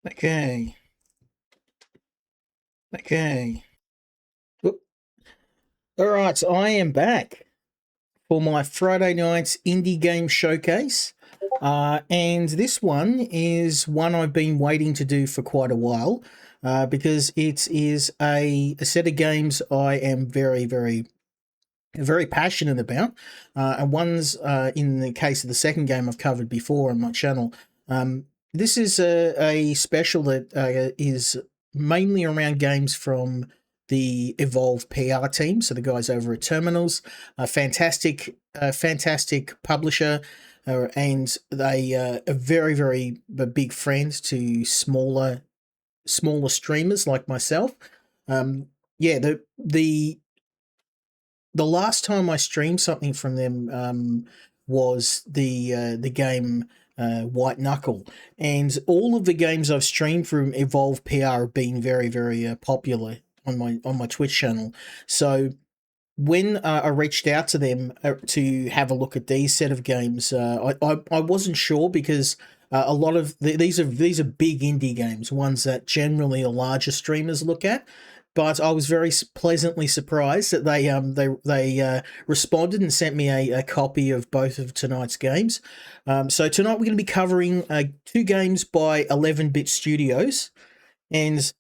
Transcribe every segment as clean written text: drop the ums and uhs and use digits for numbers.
Okay. Okay. Oop. All right, so I am back for my Friday night's indie game showcase. And this one is one I've been waiting to do for quite a while because it is a set of games I am very passionate about. And one's, in the case of the second game I've covered before on my channel. This is a special that is mainly around games from the Evolve PR team, so the guys over at Terminals, a fantastic publisher, and they are very a big friend to smaller streamers like myself. Yeah, the last time I streamed something from them was the game White Knuckle, and all of the games I've streamed from Evolve PR have been very popular on my Twitch channel. So when I reached out to them to have a look at these set of games, I wasn't sure because a lot of these are big indie games, ones that generally the larger streamers look at. But I was very pleasantly surprised that they responded and sent me a copy of both of tonight's games. So tonight we're going to be covering two games by 11-Bit Studios, and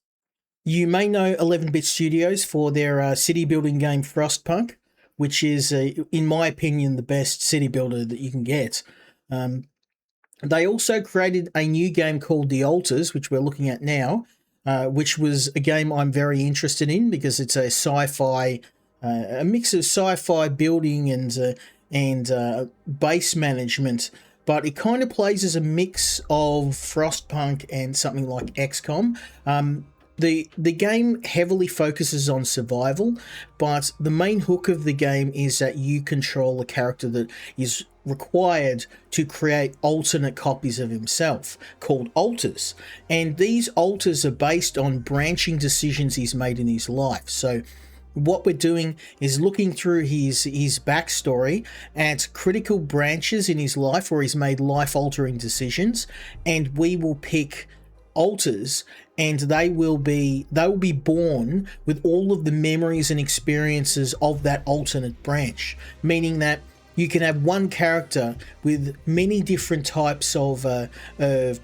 you may know 11-Bit Studios for their city building game Frostpunk, which is, in my opinion, the best city builder that you can get. They also created a new game called The Altars, which we're looking at now, which was a game I'm very interested in because it's a sci-fi, a mix of sci-fi building and base management, but it kind of plays as a mix of Frostpunk and something like XCOM. The game heavily focuses on survival, but the main hook of the game is that you control a character that is required to create alternate copies of himself called alters, and these alters are based on branching decisions he's made in his life. So what we're doing is looking through his backstory at critical branches in his life where he's made life-altering decisions, and we will pick alters, and they will be born with all of the memories and experiences of that alternate branch, meaning that you can have one character with many different types of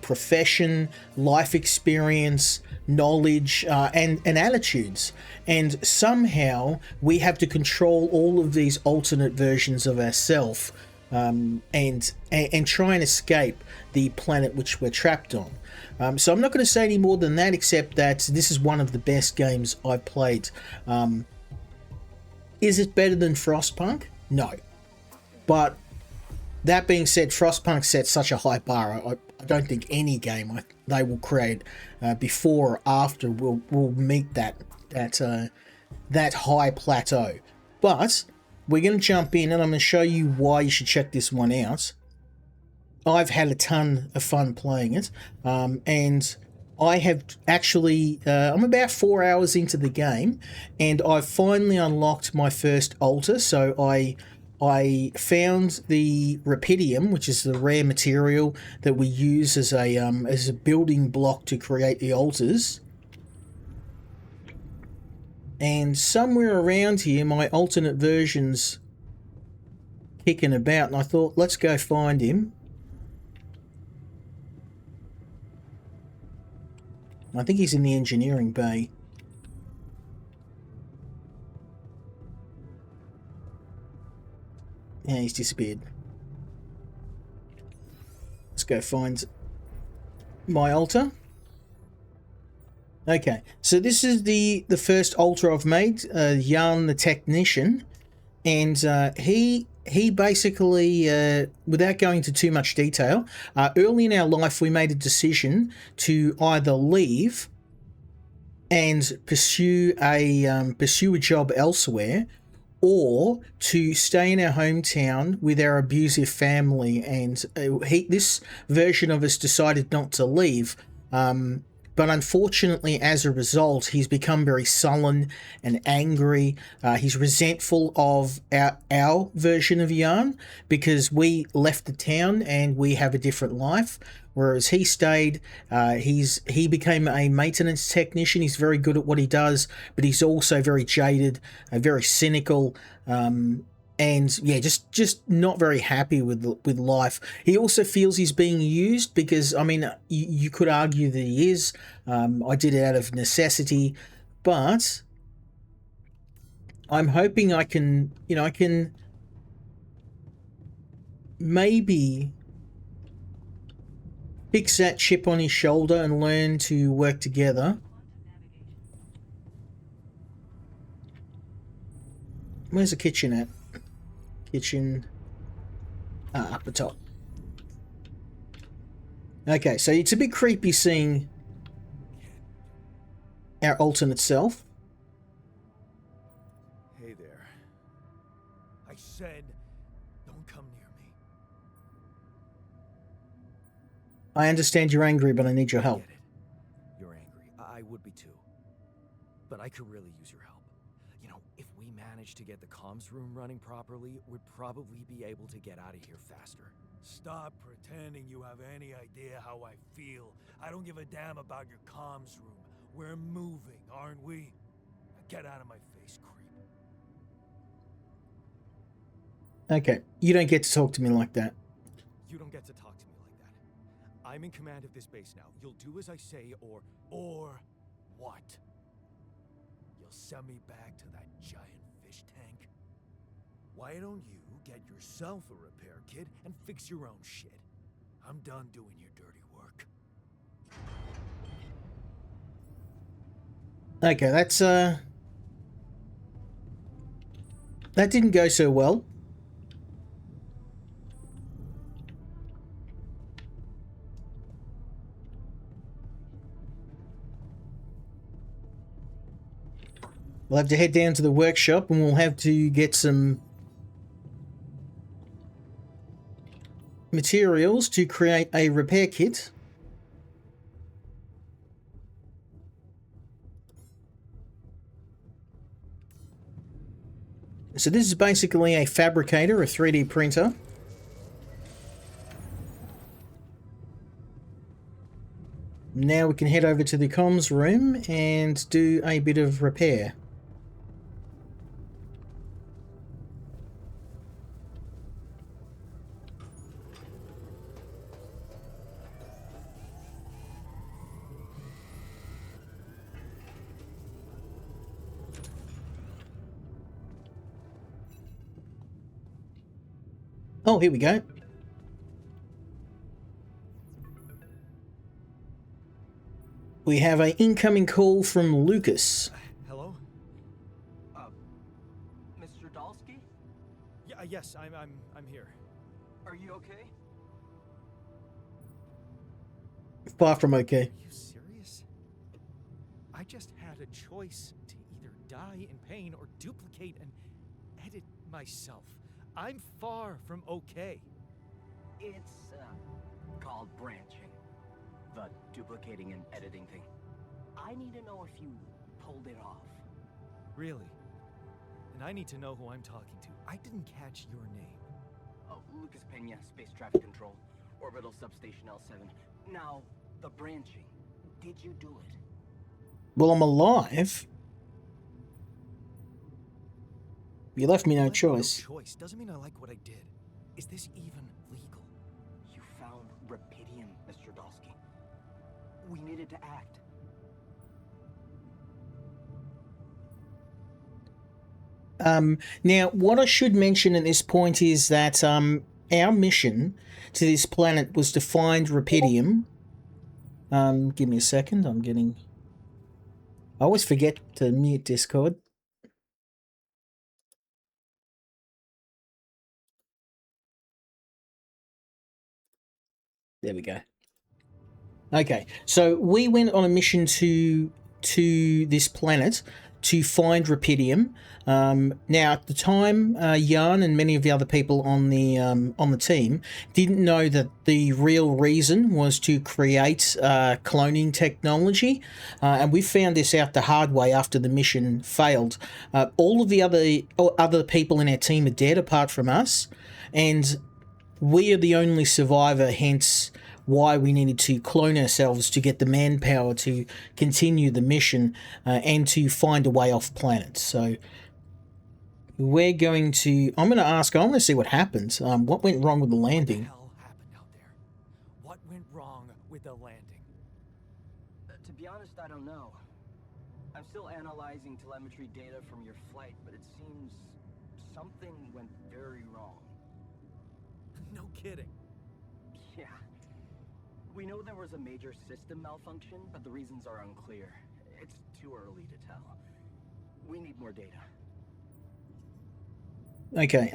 profession, life experience, knowledge, and attitudes, and somehow we have to control all of these alternate versions of ourselves, and try and escape the planet which we're trapped on. So I'm not going to say any more than that, except that this is one of the best games I've played. Is it better than Frostpunk? No. But that being said, Frostpunk set such a high bar. I don't think any game they will create before or after will meet that high plateau. But we're going to jump in, and I'm going to show you why you should check this one out. I've had a ton of fun playing it, and I have actually, I'm about 4 hours into the game, and I've finally unlocked my first altar. So I found the Rapidium, which is the rare material that we use as a building block to create the altars. And somewhere around here, my alternate version's kicking about, and I thought, let's go find him. I think he's in the engineering bay. Yeah, he's disappeared. Let's go find my altar. Okay, so this is the first altar I've made, Jan the Technician, and he basically, without going into too much detail, early in our life we made a decision to either leave and pursue a job elsewhere, or to stay in our hometown with our abusive family. And this version of us decided not to leave. But unfortunately, as a result, he's become very sullen and angry. He's resentful of our version of Yarn because we left the town and we have a different life. Whereas he stayed, he became a maintenance technician. He's very good at what he does, but he's also very jaded, very cynical. And yeah, just not very happy with life. He also feels he's being used because I mean, you could argue that he is. I did it out of necessity, but I'm hoping I can, I can maybe fix that chip on his shoulder and learn to work together. Where's the kitchen at? Kitchen. Up the top. Okay, so it's a bit creepy seeing our alternate self. Hey there. I said, don't come near me. I understand you're angry, but I need your help. I get it. You're angry. I would be too. But I could really use your help. You know, if we manage to get the comms room running properly, we'd probably be able to get out of here faster. Stop pretending you have any idea how I feel. I don't give a damn about your comms room. We're moving, aren't we? Now get out of my face, creep. Okay, you don't get to talk to me like that. You don't get to talk to me like that. I'm in command of this base now. You'll do as I say, or what? You'll send me back to that giant fish tank? Why don't you get yourself a repair kit and fix your own shit? I'm done doing your dirty work. Okay, that didn't go so well. We'll have to head down to the workshop and we'll have to get some materials to create a repair kit. So this is basically a fabricator, a 3D printer. Now we can head over to the comms room and do a bit of repair. Oh, here we go. We have an incoming call from Lucas. Hello? Mr. Dalsky? Yeah, yes, I'm here. Are you okay? Far from okay. Are you serious? I just had a choice to either die in pain or duplicate and edit myself. I'm far from okay. It's called branching. The duplicating and editing thing. I need to know if you pulled it off. Really? And I need to know who I'm talking to. I didn't catch your name. Oh, Lucas Pena, Space Traffic Control, Orbital Substation L7. Now, the branching. Did you do it? Well, I'm alive. You left me no choice. No choice doesn't mean I like what I did. Is this even legal? You found Rapidium, Mr. Dalsky. We needed to act. Now, what I should mention at this point is that our mission to this planet was to find Rapidium. Give me a second. I always forget to mute Discord. There we go. Okay, so we went on a mission to this planet to find Rapidium. Now, at the time, Jan and many of the other people on the team didn't know that the real reason was to create cloning technology, and we found this out the hard way after the mission failed. All of the other people in our team are dead apart from us, and we are the only survivor, hence why we needed to clone ourselves to get the manpower to continue the mission and to find a way off planet. So we're going to... I want to see what happens. What went wrong with the landing? What the hell happened out there? What went wrong with the landing? To be honest, I don't know. I'm still analyzing telemetry data from your flight, but it seems something went very wrong. No kidding. Yeah. We know there was a major system malfunction, but the reasons are unclear. It's too early to tell. We need more data. Okay,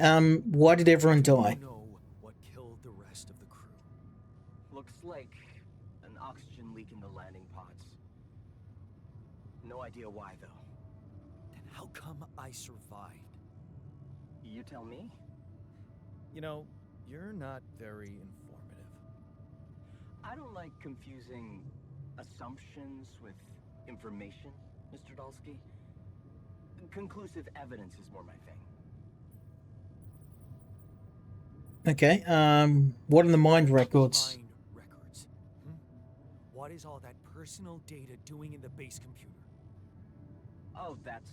why did everyone Do die? you know what killed the rest of the crew? Looks like an oxygen leak in the landing pods. No idea why, though. Then how come I survived? You tell me? You know, you're not very informative. I don't like confusing assumptions with information, Mr. Dalsky. Conclusive evidence is more my thing. Okay, what are the mind records? Mind records. What is all that personal data doing in the base computer? Oh, that's,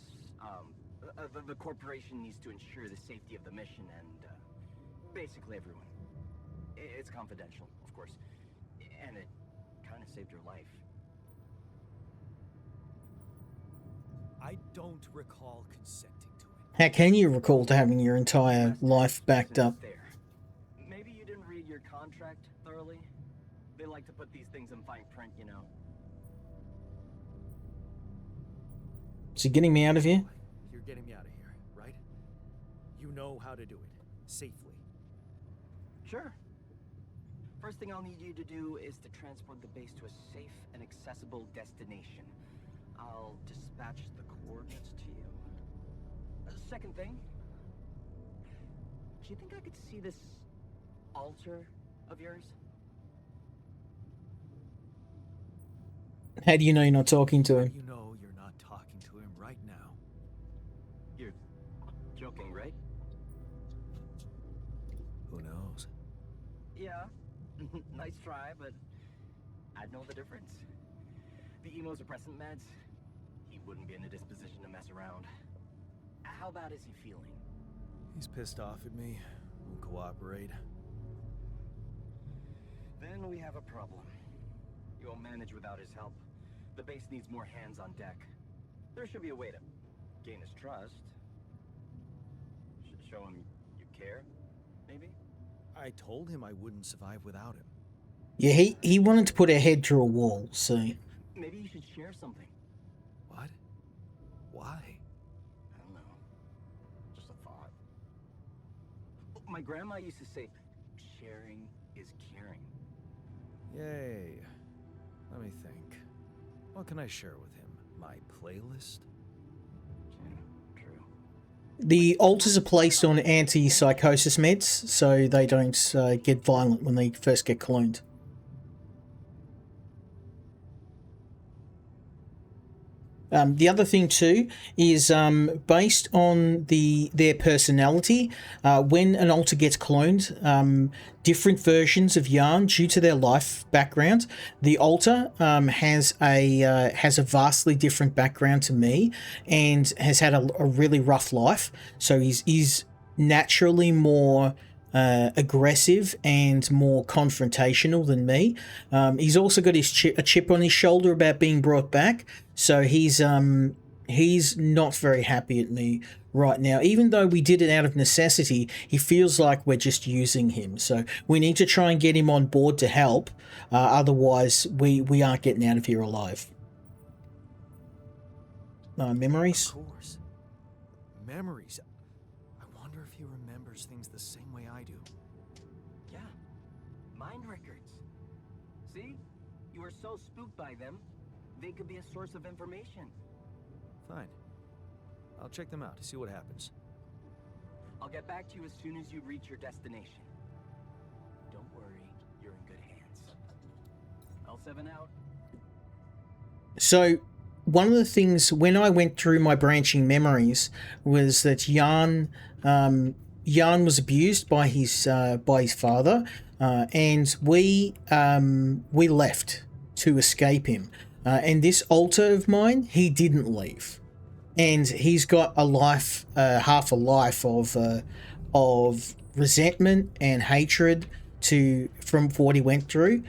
the corporation needs to ensure the safety of the mission and, basically everyone. It's confidential, of course. And it kind of saved your life. I don't recall consenting to it. How can you recall to having your entire life backed up? There. Maybe you didn't read your contract thoroughly. They like to put these things in fine print, you know. Is he getting me out of here? You're getting me out of here, right? You know how to do it safely. Sure. First thing I'll need you to do is to transport the base to a safe and accessible destination. I'll dispatch the coordinates to you. Second thing, do you think I could see this altar of yours? How do you know you're not talking to him? You know you're not talking to him right now. You're joking, right? Who knows? Yeah. Nice try, but I'd know the difference. The immunosuppressant meds, he wouldn't be in a disposition to mess around. How bad is he feeling? He's pissed off at me. Won't cooperate. Then we have a problem. You won't manage without his help. The base needs more hands on deck. There should be a way to gain his trust. Show him you care, maybe? I told him I wouldn't survive without him. Yeah, he wanted to put our head through a wall, so... Maybe you should share something. What? Why? I don't know. Just a thought. My grandma used to say, sharing is caring. Yay. Let me think. What can I share with him? My playlist? Yeah, true. The alters are placed on anti-psychosis meds, so they don't get violent when they first get cloned. The other thing too is based on their personality. When an alter gets cloned, different versions of Yarn, due to their life background, the alter has a vastly different background to me, and has had a really rough life. So he's naturally more aggressive and more confrontational than me. He's also got a chip on his shoulder about being brought back, so he's not very happy at me right now. Even though we did it out of necessity, he feels like we're just using him. So we need to try and get him on board to help. Otherwise, we aren't getting out of here alive. Memories? Of course. Memories. I wonder if he remembers things the same way I do. Yeah. Mind records. See? You were so spooked by them, they could be a source of information. Fine. I'll check them out, see what happens. I'll get back to you as soon as you reach your destination. Don't worry, you're in good hands. L7 out. So, one of the things when I went through my branching memories was that Jan was abused by his father, and we left to escape him. And this alter of mine, he didn't leave, and he's got a life, half a life of resentment and hatred from what he went through.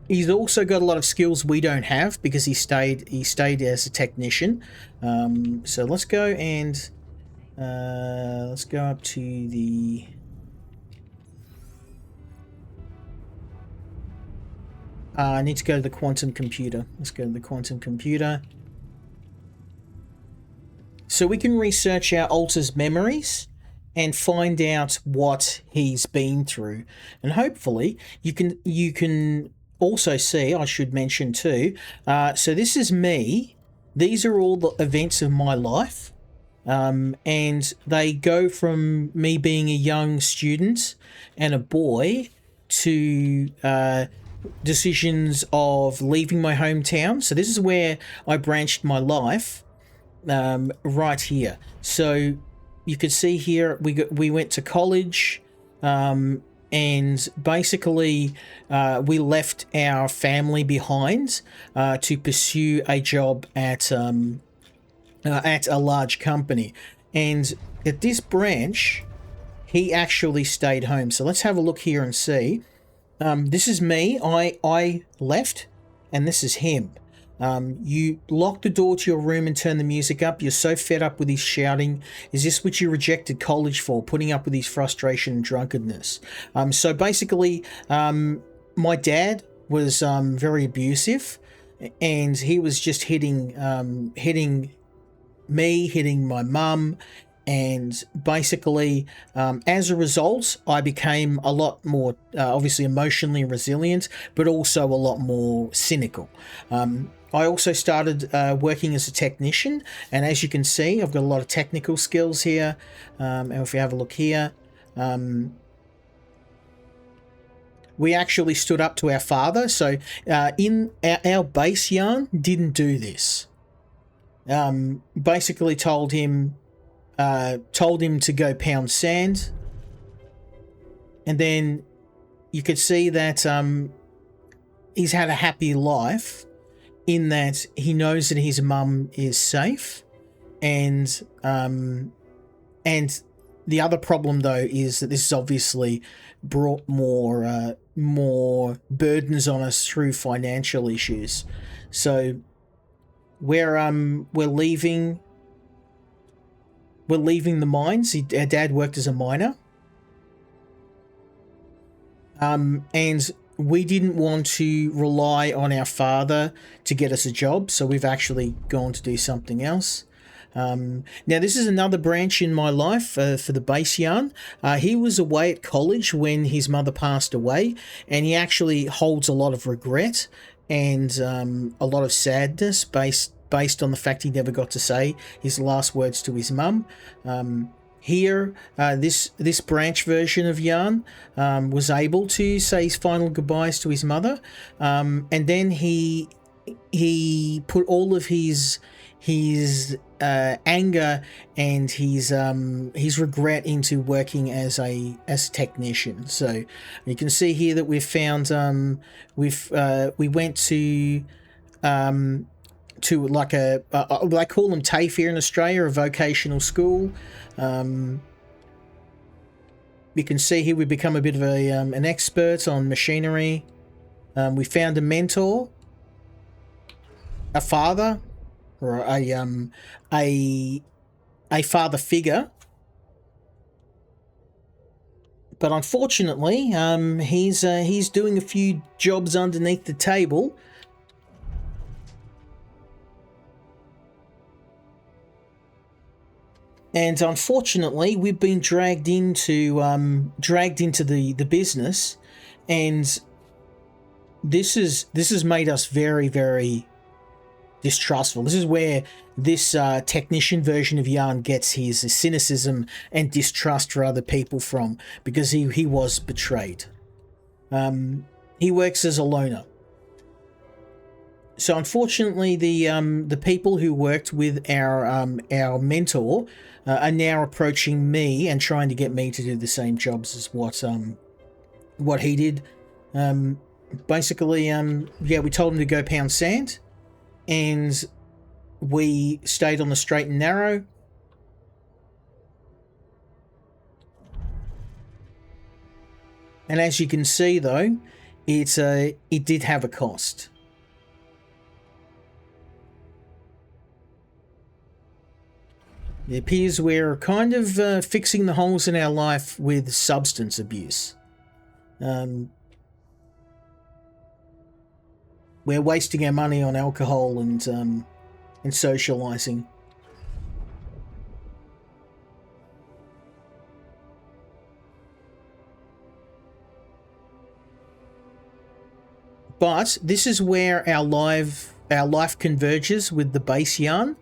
He's also got a lot of skills we don't have because he stayed as a technician. So let's go and let's go up to the. I need to go to the quantum computer. Let's go to the quantum computer. So we can research our alter's memories and find out what he's been through, and hopefully you can also see. I should mention too. So this is me. These are all the events of my life, and they go from me being a young student and a boy to decisions of leaving my hometown. So this is where I branched my life, right here. So you could see here we went to college, and basically we left our family behind to pursue a job at a large company. And at this branch, he actually stayed home. So let's have a look here and see. This is me. I left, and this is him. You locked the door to your room and turned the music up. You're so fed up with his shouting. Is this what you rejected college for? Putting up with his frustration and drunkenness. So basically, my dad was very abusive, and he was just hitting me, hitting my mum. And basically, as a result, I became a lot more, obviously, emotionally resilient, but also a lot more cynical. I also started working as a technician, and as you can see, I've got a lot of technical skills here. And if you have a look here, we actually stood up to our father. So in our base yarn didn't do this. Basically told him to go pound sand, and then you could see that he's had a happy life in that he knows that his mum is safe, and the other problem though is that this has obviously brought more burdens on us through financial issues. So we're leaving the mines. Our dad worked as a miner. And we didn't want to rely on our father to get us a job, so we've actually gone to do something else. Now, this is another branch in my life for the base yarn. He was away at college when his mother passed away, and he actually holds a lot of regret and a lot of sadness based on the fact he never got to say his last words to his mum. Here, this branch version of yarn was able to say his final goodbyes to his mother, and then he put all of his anger and his regret into working as a technician. So you can see here that we've found we went to like they call them TAFE here in Australia, a vocational school. You can see here we've become a bit of an expert on machinery. We found a mentor, a father, or a father figure. But unfortunately, he's doing a few jobs underneath the table. And unfortunately, we've been dragged into the business, and this has made us very, very distrustful. This is where this technician version of Jan gets his cynicism and distrust for other people from, because he was betrayed. He works as a loner. So unfortunately, the people who worked with our mentor are now approaching me and trying to get me to do the same jobs as what he did. Basically, yeah, we told him to go pound sand, and we stayed on the straight and narrow. And as you can see, though, it did have a cost. It appears we're kind of fixing the holes in our life with substance abuse. We're wasting our money on alcohol and socializing. But this is where our life converges with the base yarn.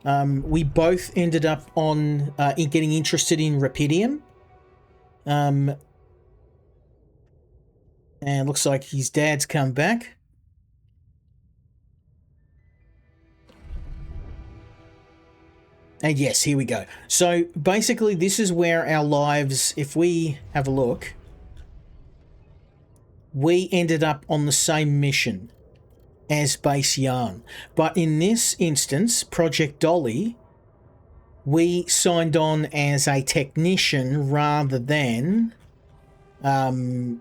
We both ended up on getting interested in Rapidium. And looks like his dad's come back. And yes, here we go. So basically, this is where our lives, if we have a look, we ended up on the same mission as base yarn. But in this instance, Project Dolly, we signed on as a technician rather than a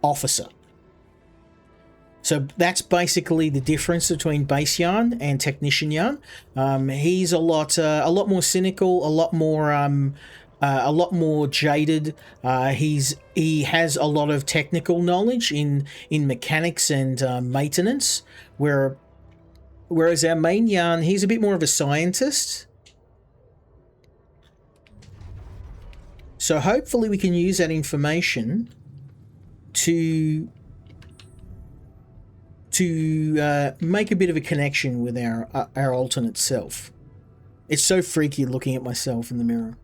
officer. So that's basically the difference between base yarn and technician yarn. He's a lot more cynical, a lot more jaded. He has a lot of technical knowledge in mechanics and maintenance, whereas our main yarn, he's a bit more of a scientist. So hopefully we can use that information to make a bit of a connection with our alternate self. It's so freaky looking at myself in the mirror.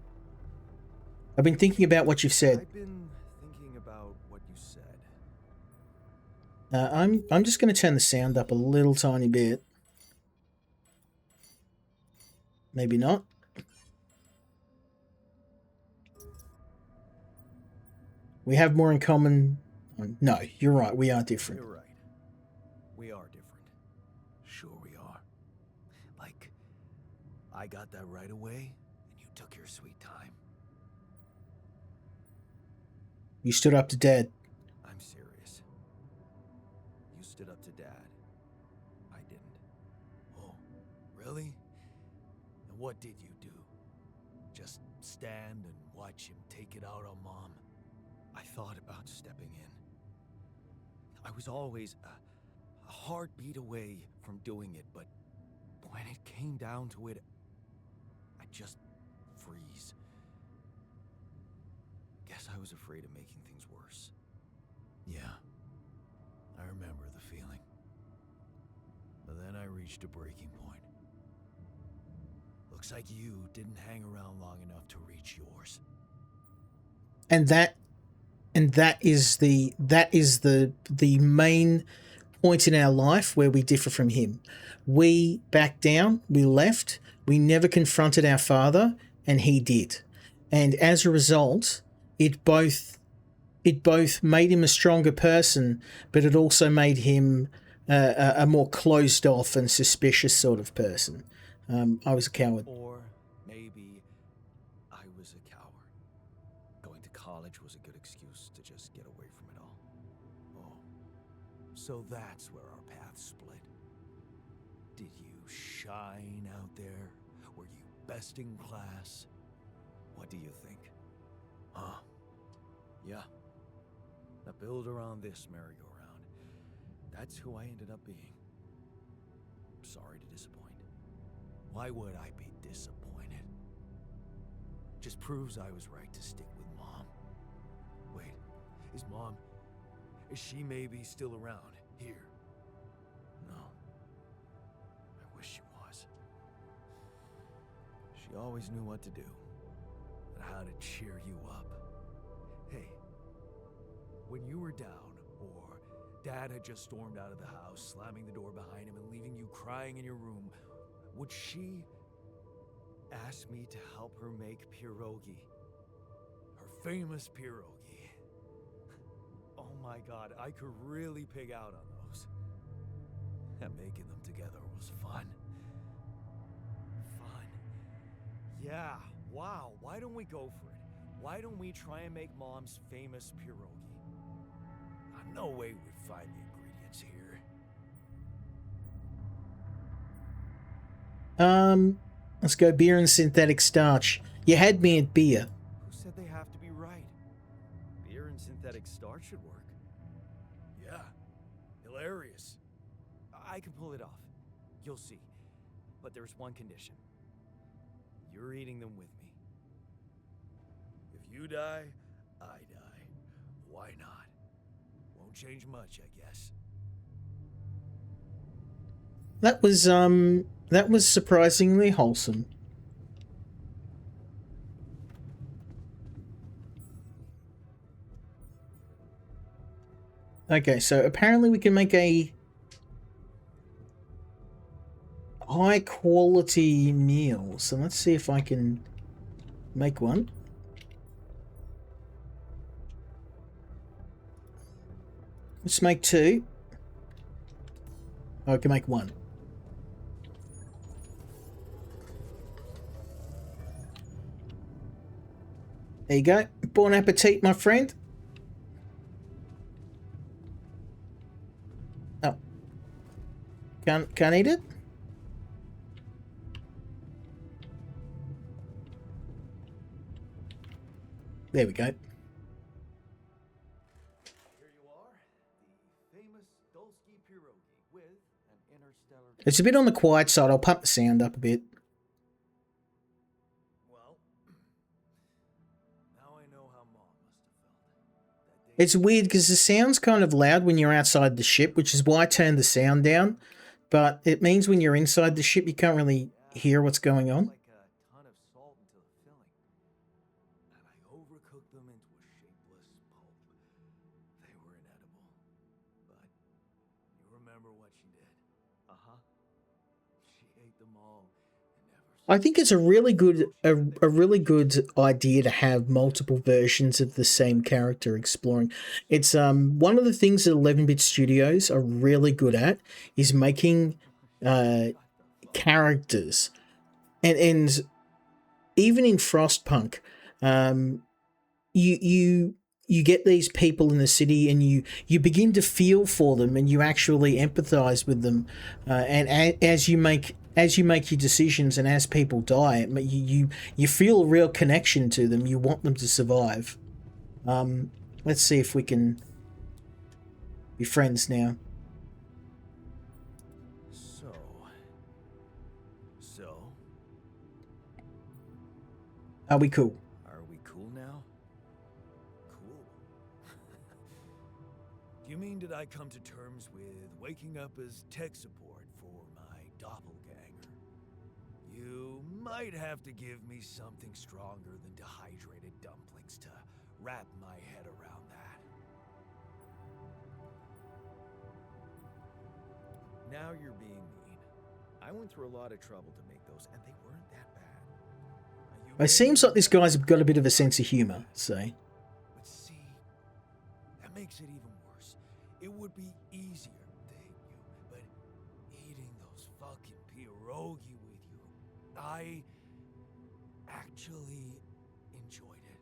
I've been thinking about what you've said. I've been thinking about what you said. I'm just going to turn the sound up a little tiny bit. Maybe not. We have more in common. No, you're right. We are different. You're right. We are different. Sure we are. Like, I got that right away, and you took your sweet time. You stood up to Dad. I'm serious. You stood up to Dad. I didn't. Oh, really? And what did you do? Just stand and watch him take it out on Mom? I thought about stepping in. I was always a heartbeat away from doing it, but when it came down to it, I just freeze. Guess I was afraid of making things worse. Yeah, I remember the feeling. But then I reached a breaking point. Looks like you didn't hang around long enough to reach yours. And that is the main point in our life where we differ from him. We backed down, we left, we never confronted our father, and he did. And as a result, it both made him a stronger person, but it also made him a more closed off and suspicious sort of person. I was a coward. Or maybe I was a coward. Going to college was a good excuse to just get away from it all. Oh, so that's where our paths split. Did you shine out there? Were you best in class? What do you think? Huh? Yeah. Now build around this merry-go-round. That's who I ended up being. Sorry to disappoint. Why would I be disappointed? Just proves I was right to stick with Mom. Wait, is she maybe still around? Here. always knew what to do and how to cheer you up. Hey, when you were down, or Dad had just stormed out of the house, slamming the door behind him and leaving you crying in your room, would she ask me to help her make pierogi? Her famous pierogi. Oh my God, I could really pig out on those. And making them together was fun. Yeah, wow, why don't we go for it? Why don't we try and make Mom's famous pierogi? No way we'd find the ingredients here. Let's go beer and synthetic starch. You had me at beer. Who said they have to be right? Beer and synthetic starch should work. Yeah, hilarious. I can pull it off. You'll see. But there's one condition. You're eating them with me. If you die, I die. Why not? Won't change much, I guess. That was surprisingly wholesome. Okay, so apparently we can make a high quality meal. So let's see if I can make one. Let's make 2. Oh, I can make 1. There you go. Bon appetit, my friend. Oh. Can't eat it? There we go. Here you are, the famous Dulski pierogi with an interstellar... It's a bit on the quiet side. I'll pump the sound up a bit. Well, now I know how Mom must have felt. That day It's weird because the sound's kind of loud when you're outside the ship, which is why I turned the sound down. But it means when you're inside the ship, you can't really hear what's going on. like a ton of salt into the filling. And I overcooked them into a shapeless pulp. They were inedible. But you remember what she did. Uh-huh. She ate them all and never I think it's a really good idea to have multiple versions of the same character exploring. It's one of the things that 11-bit studios are really good at is making characters, and even in Frostpunk, you get these people in the city and you begin to feel for them and you actually empathize with them, and as you make your decisions and as people die, you feel a real connection to them. You want them to survive. Let's see if we can be friends now. So, Are we cool? are we cool now? Cool. Do you mean did I come to terms with waking up as tech support for my doppelganger? You might have to give me something stronger than dehydrated dumplings to wrap my head around that. Now you're being mean. I went through a lot of trouble to make those, and they weren't that bad. It seems like this guy's got a bit of a sense of humor, so... But see, that makes it even worse. It would be easier, thank you, but eating those fucking pierogi with you, I actually enjoyed it.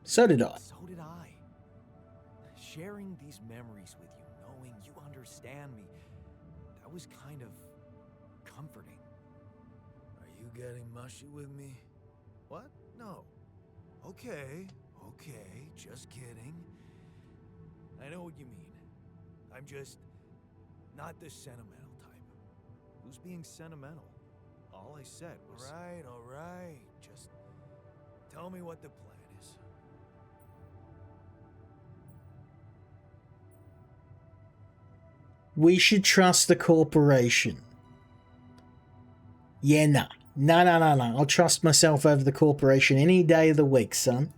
So did I. So did I. Sharing these memories with you, knowing you understand me, that was kind of comforting. Are you getting mushy with me? What? No. Okay, just kidding. I know what you mean. I'm just not the sentimental type. Who's being sentimental? All I said was... All right. Just tell me what the plan is. We should trust the corporation. Yeah, nah. No. I'll trust myself over the corporation any day of the week, son.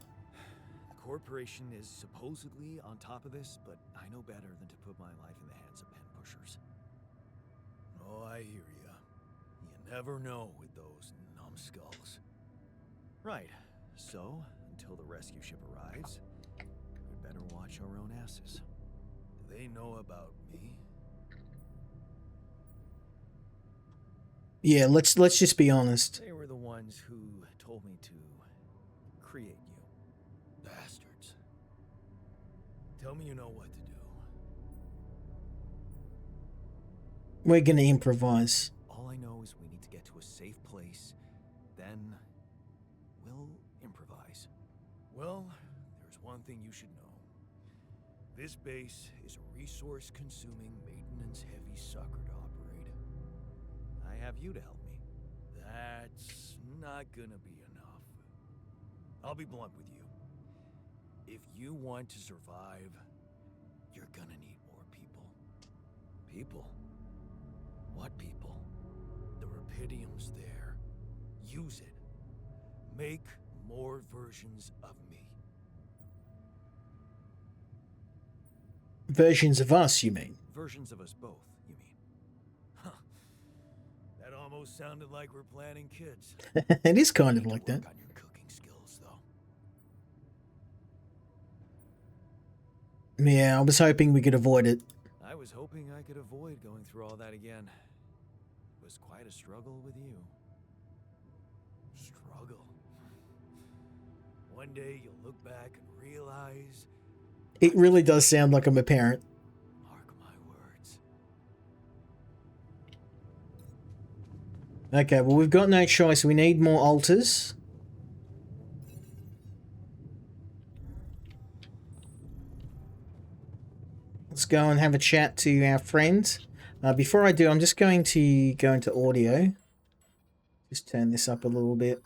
The corporation is supposedly on top of this, but I know better than to put my life in the hands of pen pushers. Oh, I hear ya. You never know with those numbskulls. Right. So, until the rescue ship arrives, we better watch our own asses. Do they know about me? Yeah, let's just be honest. They were the ones who told me to create you. Bastards. Tell me you know what to do. We're gonna improvise. All I know is we need to get to a safe place. Then we'll improvise. Well, there's one thing you should know. This base is a resource-consuming, maintenance-heavy sucker to operate. I have you to help me. That's not gonna be enough. I'll be blunt with you. If you want to survive, you're gonna need more people. People? What people? The Rapidium's there. Use it. Make more versions of me. Versions of us, you mean? Versions of us both, you mean? Huh. That almost sounded like we're planning kids. It is kind of like that. Work on your cooking skills, though. Yeah, I was hoping we could avoid it. I was hoping I could avoid going through all that again. It was quite a struggle with you. Struggle. One day you'll look back and realize... It really does sound like I'm a parent. Mark my words. Okay, well, we've got no choice. We need more altars. Let's go and have a chat to our friend. Before I do, I'm just going to go into audio. Just turn this up a little bit.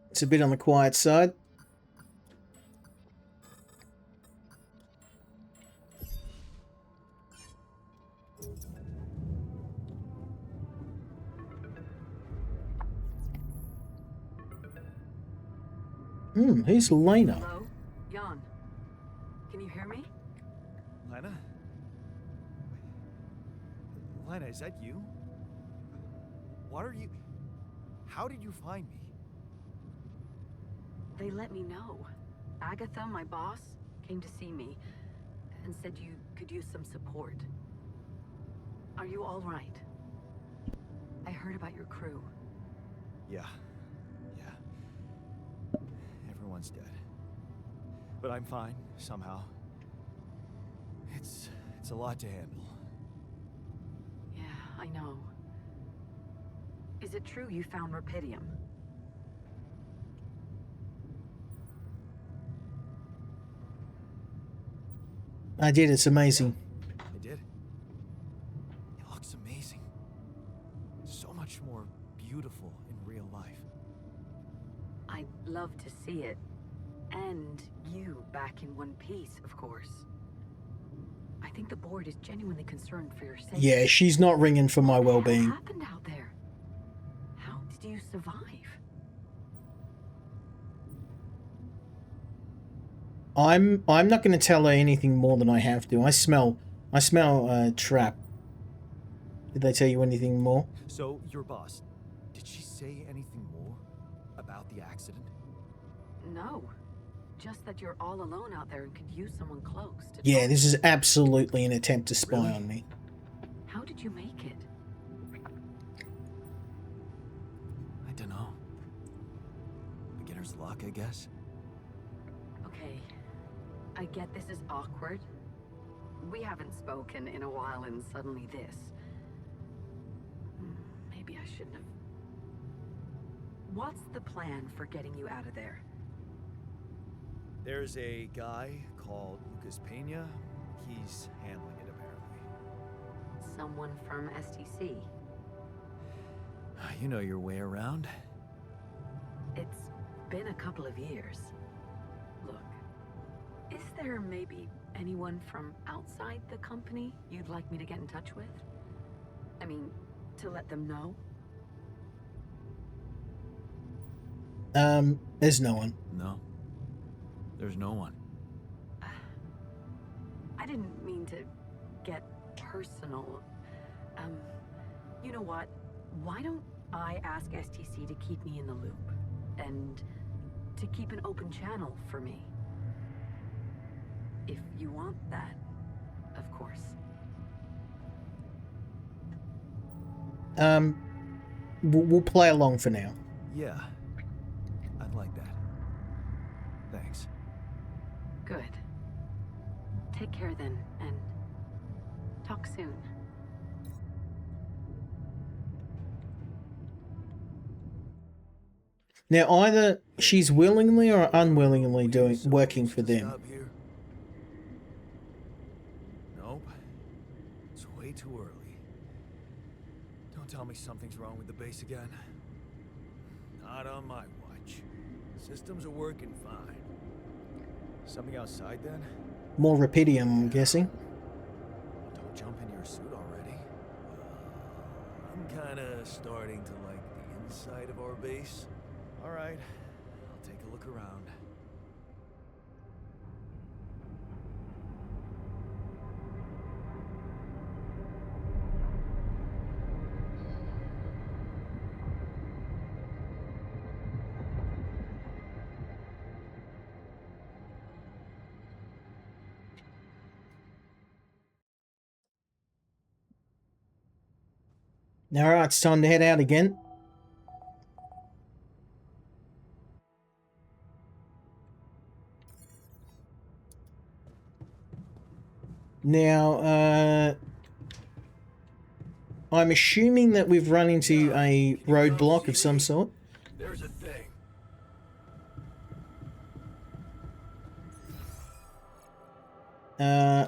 It's a bit on the quiet side. Who's Lena? Hello? Jan. Can you hear me? Lena? Lena, is that you? What are you... How did you find me? They let me know. Agatha, my boss, came to see me and said you could use some support. Are you all right? I heard about your crew. Yeah. Everyone's dead. But I'm fine, somehow. It's a lot to handle. Yeah, I know. Is it true you found Rapidium? I did, it's amazing. I did. It looks amazing. So much more beautiful in real life. I'd love to see it. And you back in one piece, of course. I think the board is genuinely concerned for your safety. Yeah, she's not ringing for my well-being. What happened out there? How did you survive? I'm not going to tell her anything more than I have to. I smell trap. Did they tell you anything more? So, your boss, did she say anything more about the accident? No. Just that you're all alone out there and could use someone close to Yeah, talk. this is absolutely an attempt to spy Really? on me. How did you make it? I don't know. Beginner's luck, I guess. Okay. I get this is awkward. We haven't spoken in a while and suddenly this. Maybe I shouldn't have. What's the plan for getting you out of there? There's a guy called Lucas Pena. He's handling it, apparently. Someone from STC. You know your way around. It's been a couple of years. Look, is there maybe anyone from outside the company you'd like me to get in touch with? I mean, to let them know? There's no one. No. There's no one. I didn't mean to get personal. You know what? Why don't I ask STC to keep me in the loop? And to keep an open channel for me? If you want that, of course. We'll play along for now. Yeah. I'd like that. Thanks. Good. Take care then, and talk soon. Now, either she's willingly or unwillingly working for them. Stop here? Nope. It's way too early. Don't tell me something's wrong with the base again. Not on my watch. Systems are working fine. Something outside then? More Rapidium, I'm guessing. Don't jump in your suit already. I'm kinda starting to like the inside of our base. Alright, I'll take a look around. Alright, it's time to head out again. Now, I'm assuming that we've run into a roadblock of some sort. There's a thing.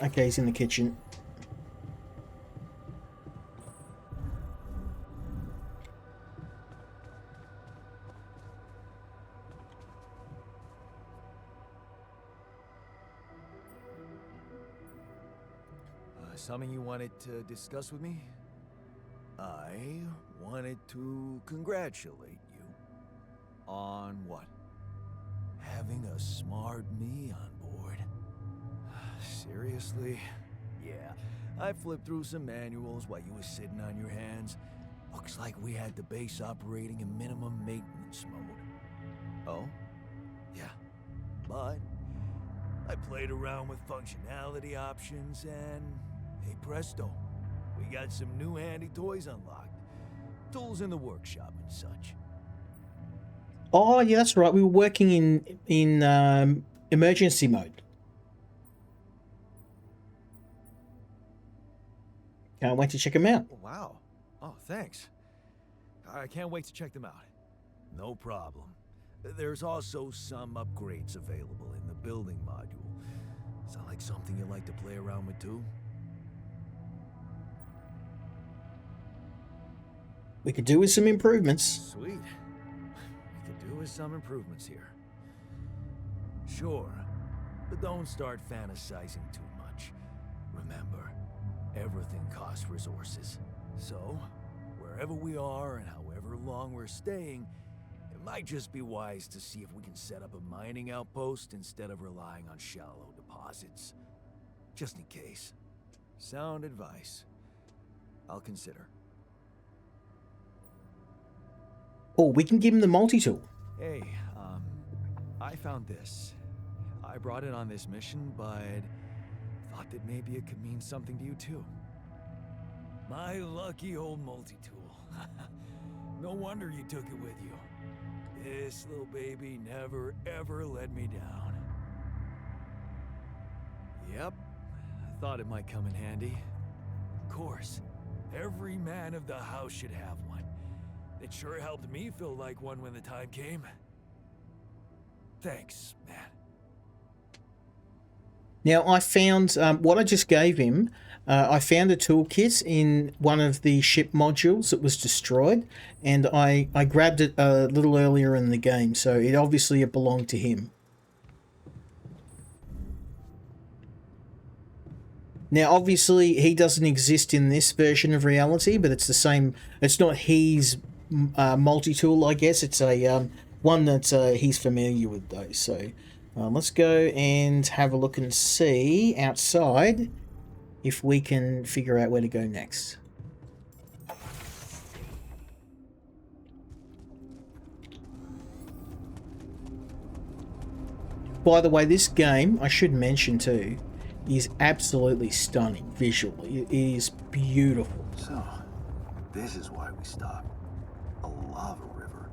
Okay, he's in the kitchen. Something you wanted to discuss with me? I wanted to congratulate you. On what? Having a smart me on board. Seriously? Yeah, I flipped through some manuals while you were sitting on your hands. Looks like we had the base operating in minimum maintenance mode. Oh? Yeah. But I played around with functionality options and hey presto, we got some new handy toys unlocked. Tools in the workshop and such. Oh, yeah, that's right. We were working in emergency mode. Can't wait to check them out. Wow. Oh, thanks. I can't wait to check them out. No problem. There's also some upgrades available in the building module. Sound like something you like to play around with too? We could do with some improvements. Sweet. We could do with some improvements here. Sure, but don't start fantasizing too much. Remember, everything costs resources. So, wherever we are and however long we're staying, it might just be wise to see if we can set up a mining outpost instead of relying on shallow deposits. Just in case. Sound advice. I'll consider. Oh, we can give him the multi-tool. Hey, I found this. I brought it on this mission, but thought that maybe it could mean something to you too. My lucky old multi-tool. No wonder you took it with you. This little baby never ever let me down. Yep, I thought it might come in handy. Of course, every man of the house should have one. It sure helped me feel like one when the time came. Thanks, man. Now, I found what I just gave him. I found a toolkit in one of the ship modules that was destroyed, and I grabbed it a little earlier in the game, so it obviously belonged to him. Now, obviously, he doesn't exist in this version of reality, but it's the same. It's not his multi-tool, I guess. It's a one that he's familiar with, though. So let's go and have a look and see outside if we can figure out where to go next. By the way, this game, I should mention too, is absolutely stunning visually. It is beautiful. So, this is why we stopped. A lava river.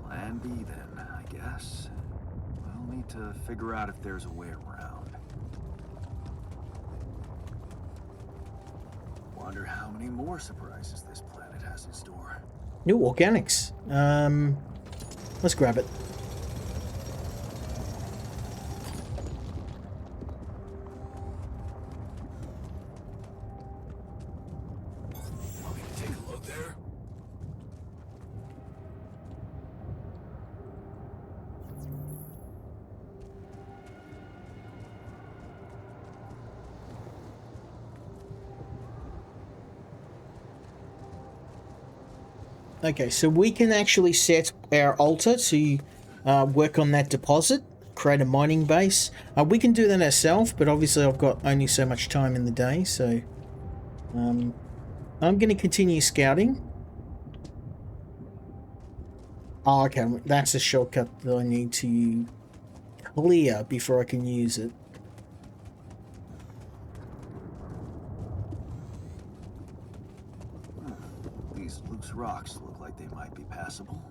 Plan B then, I guess. We'll need to figure out if there's a way around. Wonder how many more surprises this planet has in store. New organics. Let's grab it. Want me to take a look there? Okay, so we can actually set our altar to work on that deposit, create a mining base. We can do that ourselves, but obviously I've got only so much time in the day, so I'm going to continue scouting. Oh, okay, that's a shortcut that I need to clear before I can use it. These loose rocks look like they might be passable.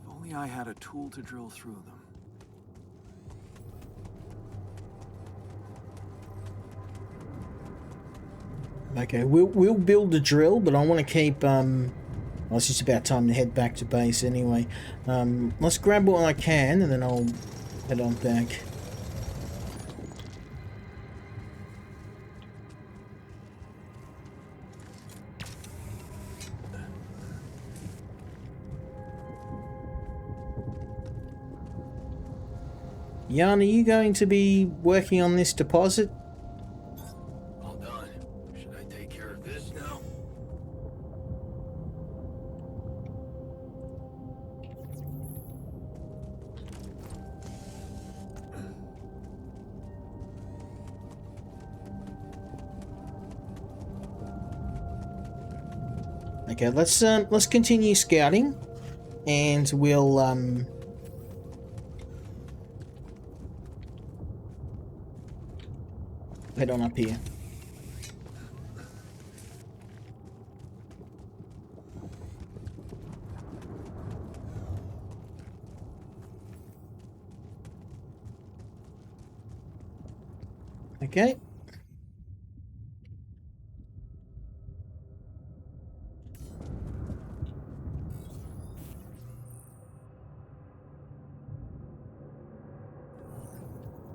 If only I had a tool to drill through them. Okay, we'll build the drill, but I want to keep well, it's just about time to head back to base anyway. Let's grab what I can and then I'll head on back. Jan, are you going to be working on this deposit? All done. Should I take care of this now? Okay, let's continue scouting, and we'll head on up here. Okay.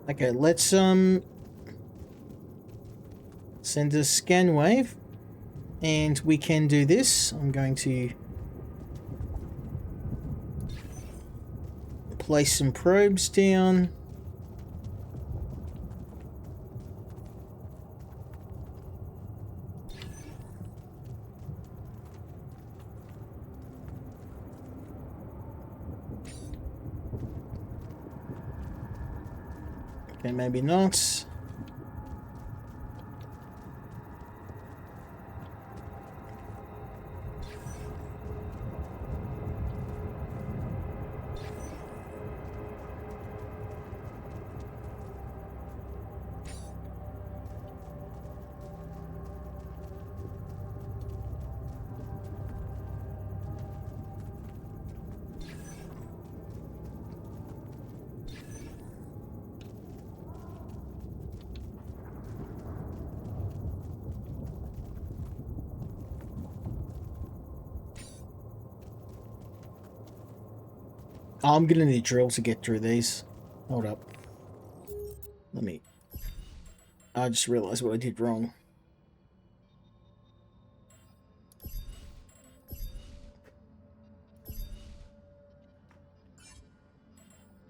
Okay, let's send a scan wave, and we can do this. I'm going to place some probes down. Okay, maybe not. I'm gonna need a drill to get through these. Hold up. I just realized what I did wrong.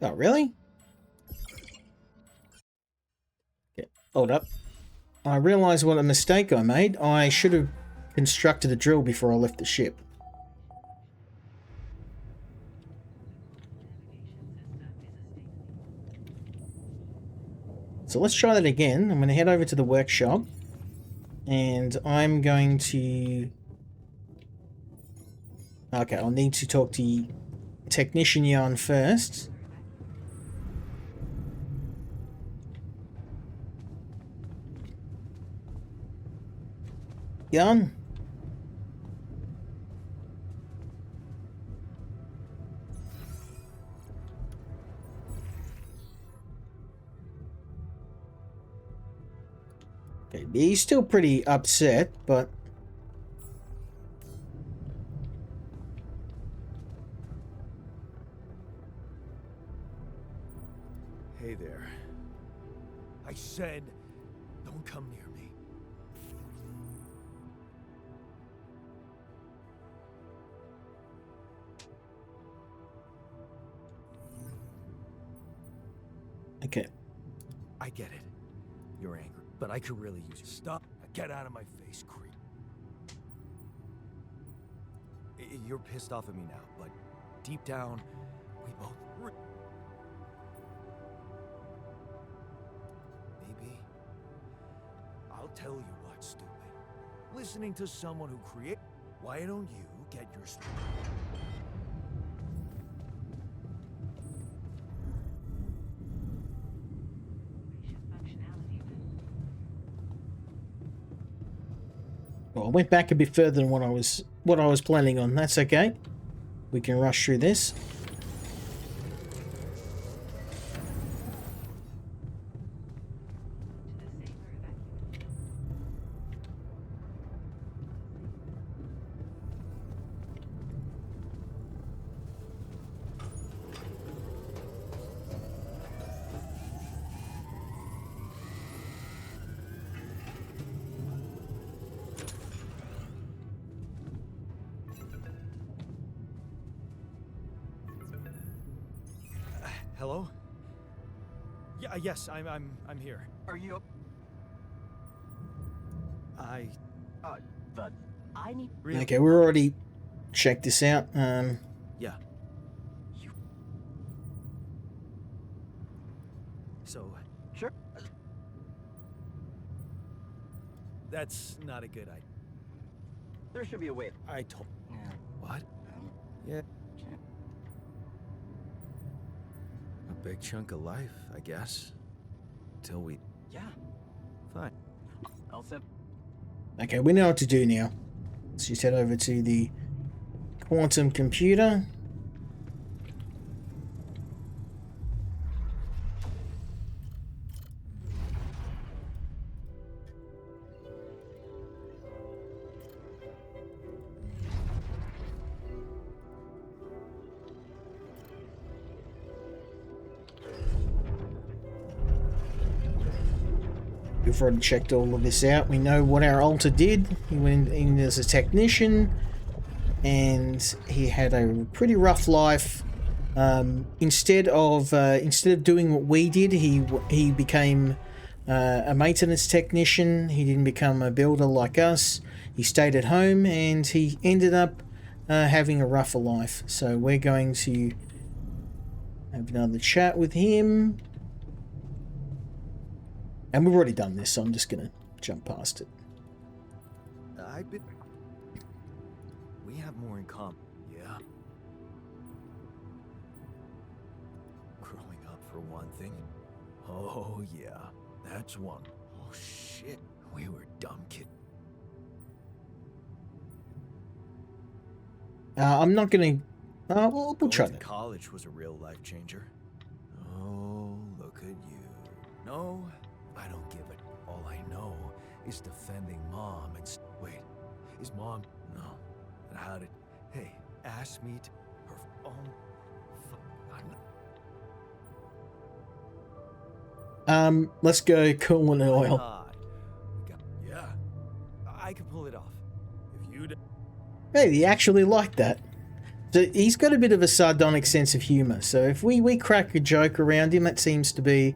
Oh, really? Okay, hold up. I realised what a mistake I made. I should have constructed a drill before I left the ship. So let's try that again. I'm going to head over to the workshop. And I'm going to... Okay, I'll need to talk to Technician Yarn first. Yarn? Okay, he's still pretty upset, but... Hey there. I said, don't come near me. Okay. I get it. You're angry, but I could really use you. Stop. Get out of my face, creep. You're pissed off at me now, but deep down, we both... Maybe. I'll tell you what, stupid. Listening to someone who create... Why don't you get your... Well, I went back a bit further than what I was planning on. That's okay. We can rush through this. Hello? Yeah, yes, I'm here. Are you... I I need... really... Okay, we're already checked this out. Yeah. So, Sure. that's not a good idea. There should be a way. I told... Yeah. What? Yeah. A big chunk of life, I guess. Till we... Yeah. Fine. I'll set... Okay, we know what to do now. Let's just head over to the quantum computer. We've already checked all of this out. We know what our alter did. He went in as a technician, and he had a pretty rough life. Instead of doing what we did, he became a maintenance technician. He didn't become a builder like us. He stayed at home, and he ended up having a rougher life. So we're going to have another chat with him. And we've already done this, so I'm just going to jump past it. I've been... We have more in common. Yeah. Growing up, for one thing. Oh, yeah. That's one. Oh, shit. We were dumb kids. I'm not going to... we'll try Going that. to college was a real life changer. Oh, look at you. No, I don't give it. All I know is defending Mom and... Wait, is Mom... No. And how did... Hey, ask me to... Her... Oh... Let's go coolant and oil. Yeah, I could pull it off. If you'd... Hey, he actually liked that. So he's got a bit of a sardonic sense of humor. So if we crack a joke around him, that seems to be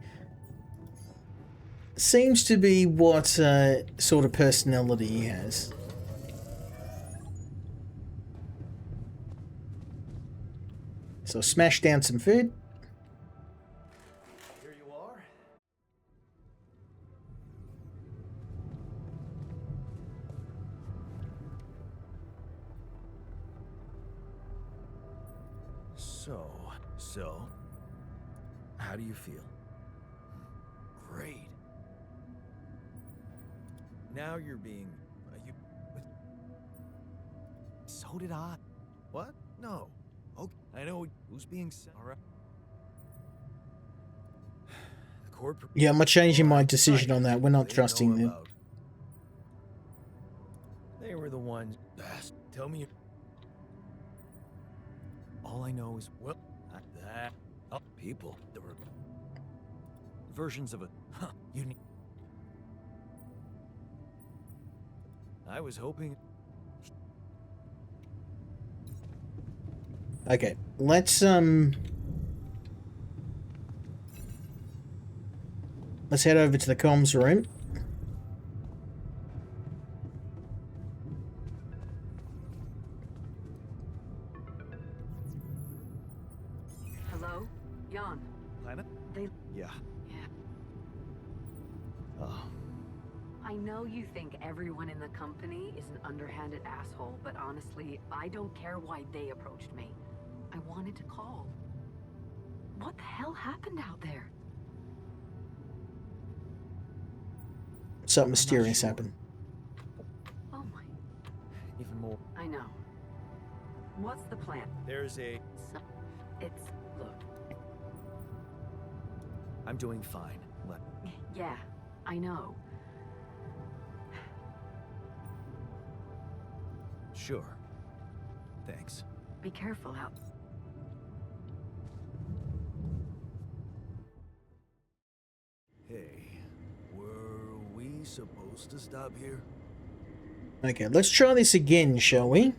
what sort of personality he has. So smash down some food. Here you are. So, how do you feel? Great. Now you're being, you. So did I. What? No. Okay. I know who's being. All right. The corporate. Yeah, I'm not changing my decision on that. We're not They trusting know them. about. They were the ones. Tell me. All I know is that people. There were versions of it. Huh. I was hoping. Okay, let's head over to the comms room. Hello? Jan. Planet? They... Yeah. Yeah. Oh. I know you think everyone in the company is an underhanded asshole, but honestly, I don't care why they approached me. I wanted to call. What the hell happened out there? Something mysterious sure. happened. Oh my... Even more. I know. What's the plan? There's a. It's... Look. I'm doing fine. What? Yeah, I know. Sure. Thanks. Be careful out. Hey, were we supposed to stop here? Okay, let's try this again, shall we?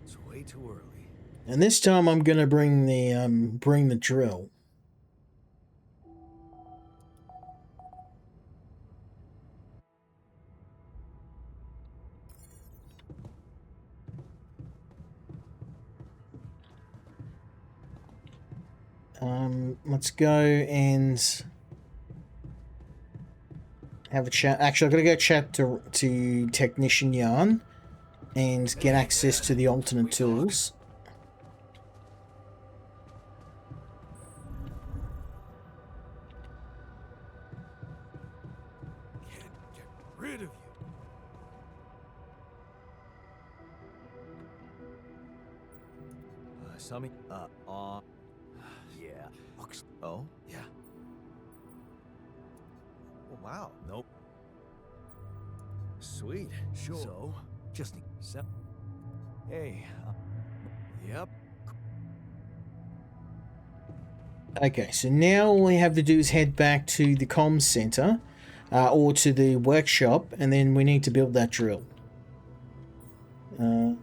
It's way too early. And this time I'm gonna bring the drill. Let's go and have a chat. Actually, I've got to go chat to Technician Yarn and get access to the alternate tools. Can't get rid of you. Sammy. Yeah. Oh, yeah. Oh, wow. Nope. Sweet. Sure. So, just hey. Yep. Okay, so now all we have to do is head back to the comms center, or to the workshop, and then we need to build that drill.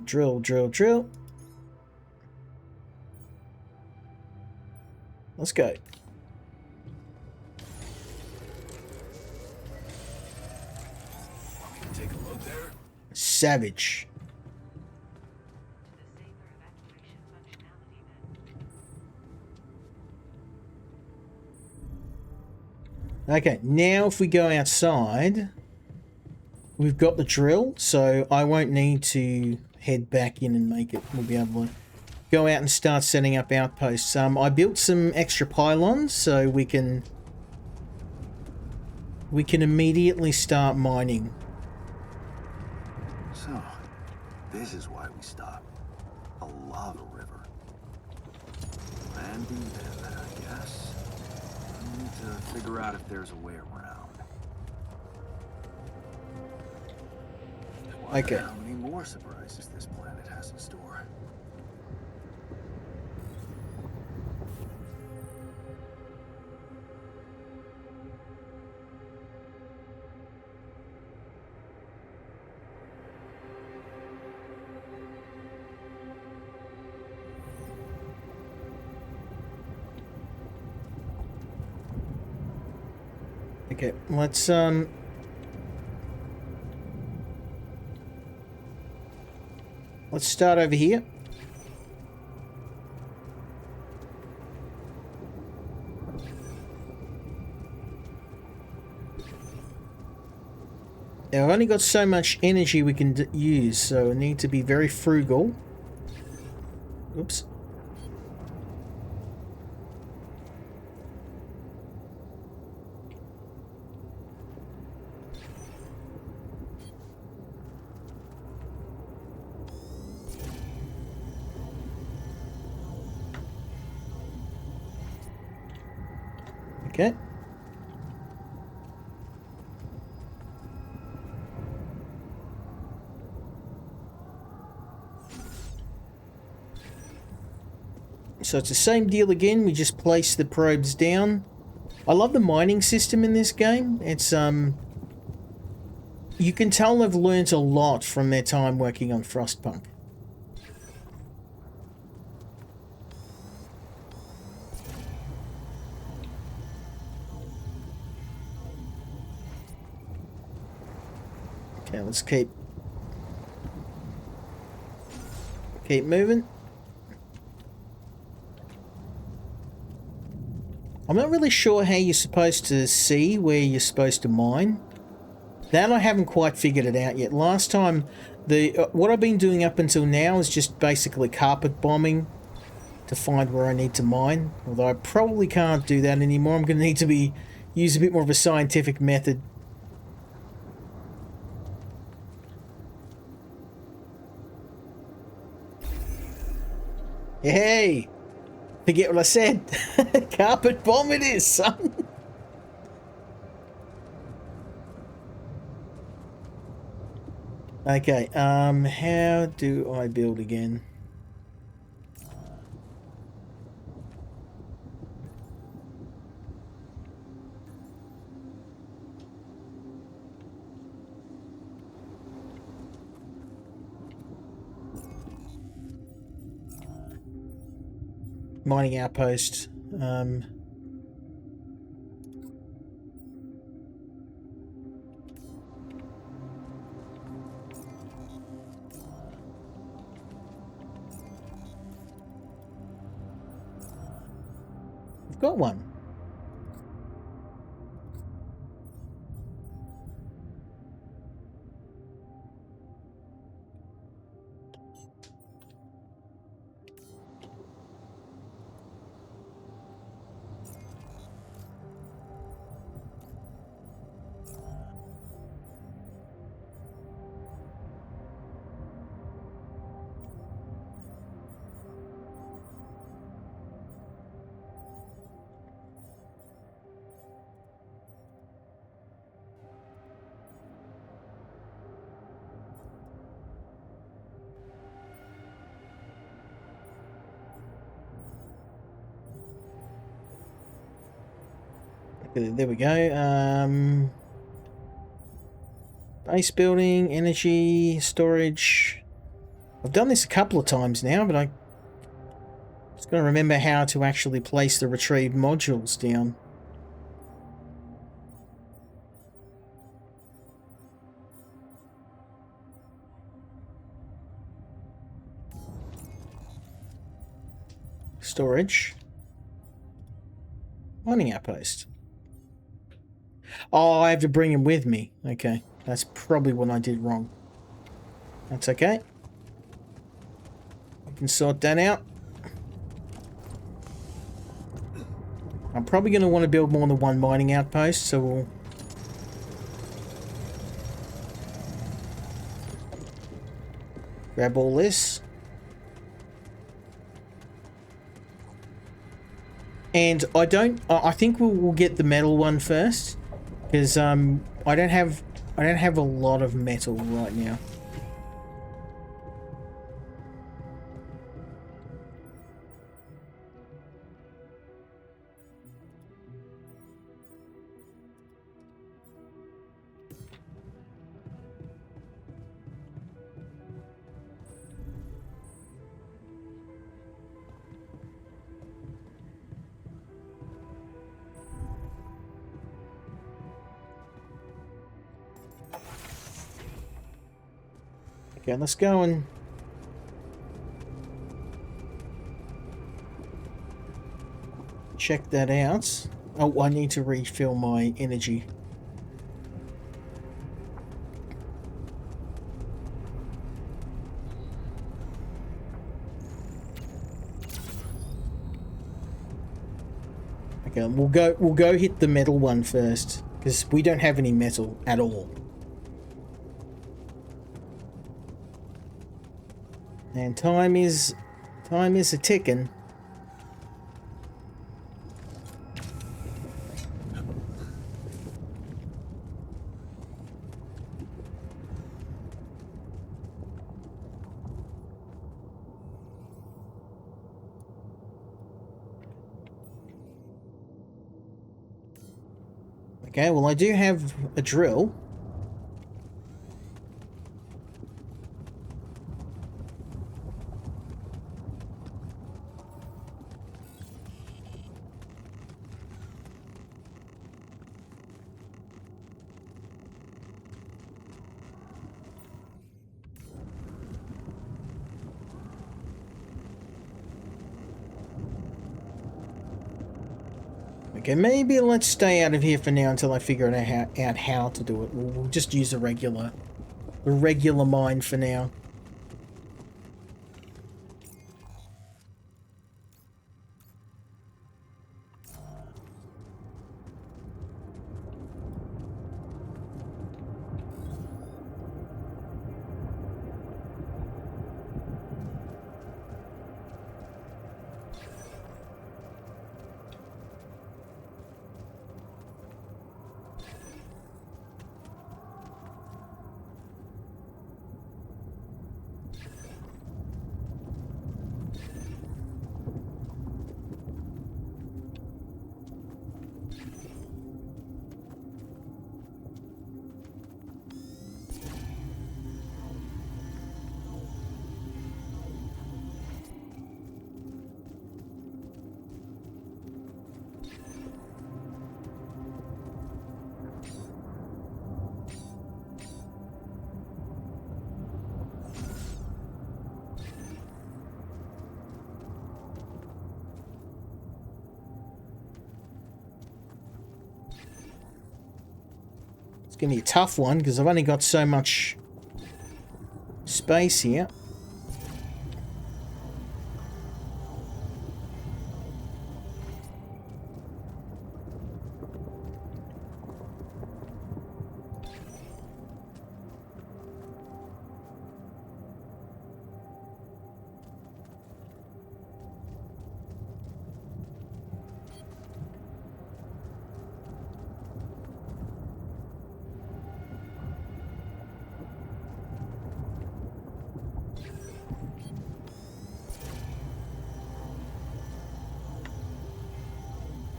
Drill. Let's go. Want me to take a look there? Savage. Okay, now if we go outside, we've got the drill, so I won't need to head back in and make it. We'll be able to go out and start setting up outposts. I built some extra pylons so we can immediately start mining. So, this is why we stopped. A lava river. Landing then, I guess. We need to figure out if there's a way around. I wonder Okay. how many more surprises this planet has in store. Okay, let's start over here. Now, I've only got so much energy we can use, so I need to be very frugal. Oops. Okay. So it's the same deal again, we just place the probes down. I love the mining system in this game. It's, you can tell they've learnt a lot from their time working on Frostpunk. Okay, let's keep moving. I'm not really sure how you're supposed to see where you're supposed to mine. That I haven't quite figured it out yet. Last time, what I've been doing up until now is just basically carpet bombing to find where I need to mine. Although I probably can't do that anymore. I'm going to need to use a bit more of a scientific method. Hey! Forget what I said. Carpet bomb it is, son. Okay, how do I build again? Mining outpost. I've got one. There we go. Base building, energy, storage. I've done this a couple of times now, but I just gotta remember how to actually place the retrieved modules down. Storage. Mining outpost. Oh, I have to bring him with me. Okay, that's probably what I did wrong. That's okay. I can sort that out. I'm probably going to want to build more than one mining outpost, so we'll... grab all this. And I think we'll get the metal one first, because I don't have a lot of metal right now. Okay, let's go and check that out. Oh, I need to refill my energy. Okay, we'll go hit the metal one first, because we don't have any metal at all. And time is a ticking. Okay, well I do have a drill. Okay, maybe let's stay out of here for now until I figure out how to do it. We'll just use the regular mine for now. It's gonna be a tough one because I've only got so much space here.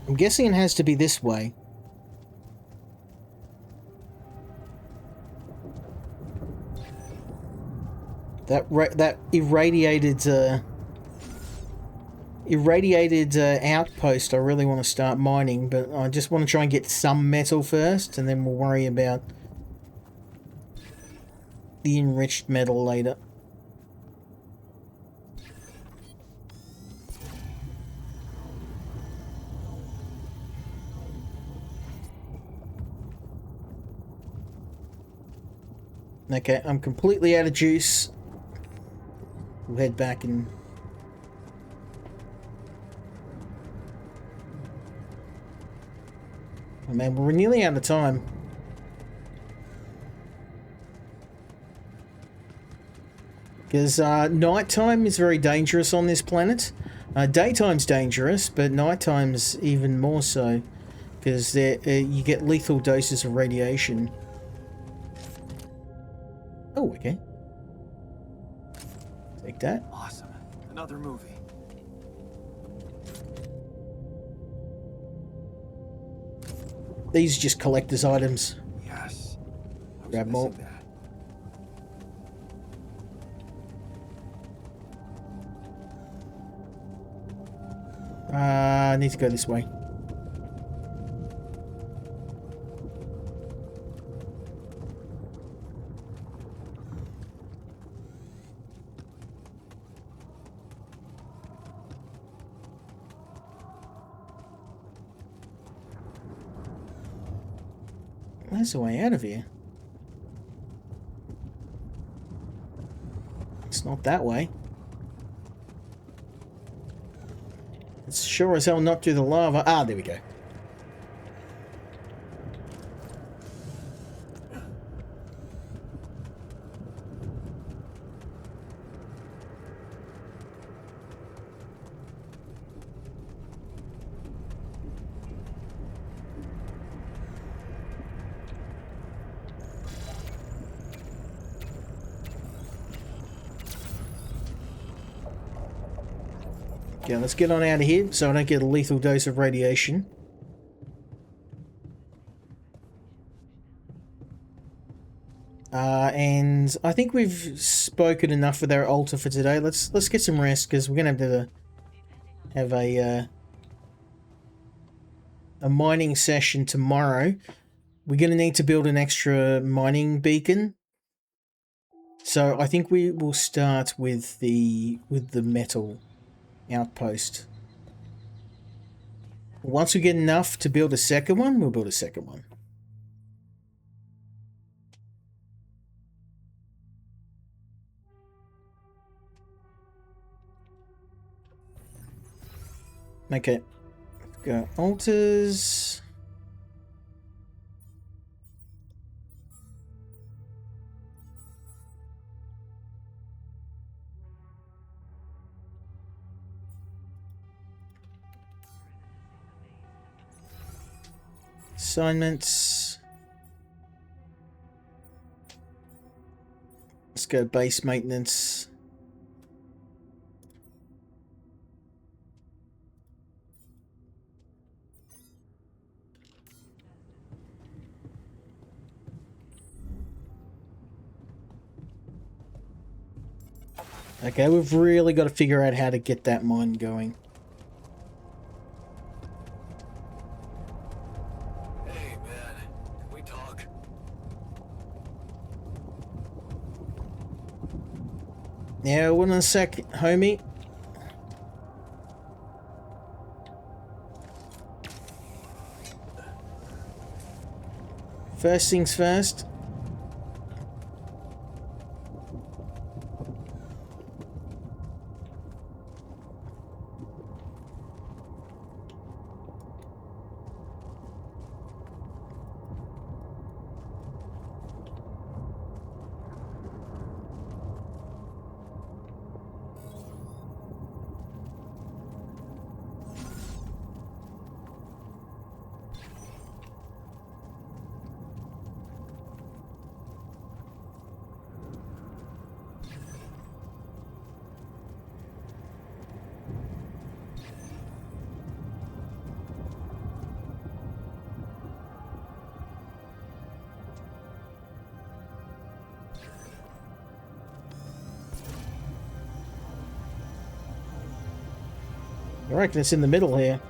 I'm guessing it has to be this way. That irradiated outpost I really want to start mining, but I just want to try and get some metal first, and then we'll worry about the enriched metal later. Okay, I'm completely out of juice. We'll head back and... Oh man, we're nearly out of time. Because nighttime is very dangerous on this planet. Daytime's dangerous, but nighttime's even more so. Because you get lethal doses of radiation. Oh, okay. Take that. Awesome. Another movie. These are just collector's items. Yes. I was Grab more. missing that. I need to go this way. Where's the way out of here? It's not that way. It's sure as hell not through the lava. Ah, there we go. Okay, let's get on out of here so I don't get a lethal dose of radiation. And I think we've spoken enough with our altar for today. Let's get some rest because we're gonna have a mining session tomorrow. We're gonna need to build an extra mining beacon. So I think we will start with the metal outpost. Once we get enough to build a second one, we'll build a second one. Okay. Go altars. Assignments. Let's go base maintenance. Okay, we've really got to figure out how to get that mine going. Hey, man. Can we talk? Yeah, one a sec, homie. First things first. I reckon it's in the middle here.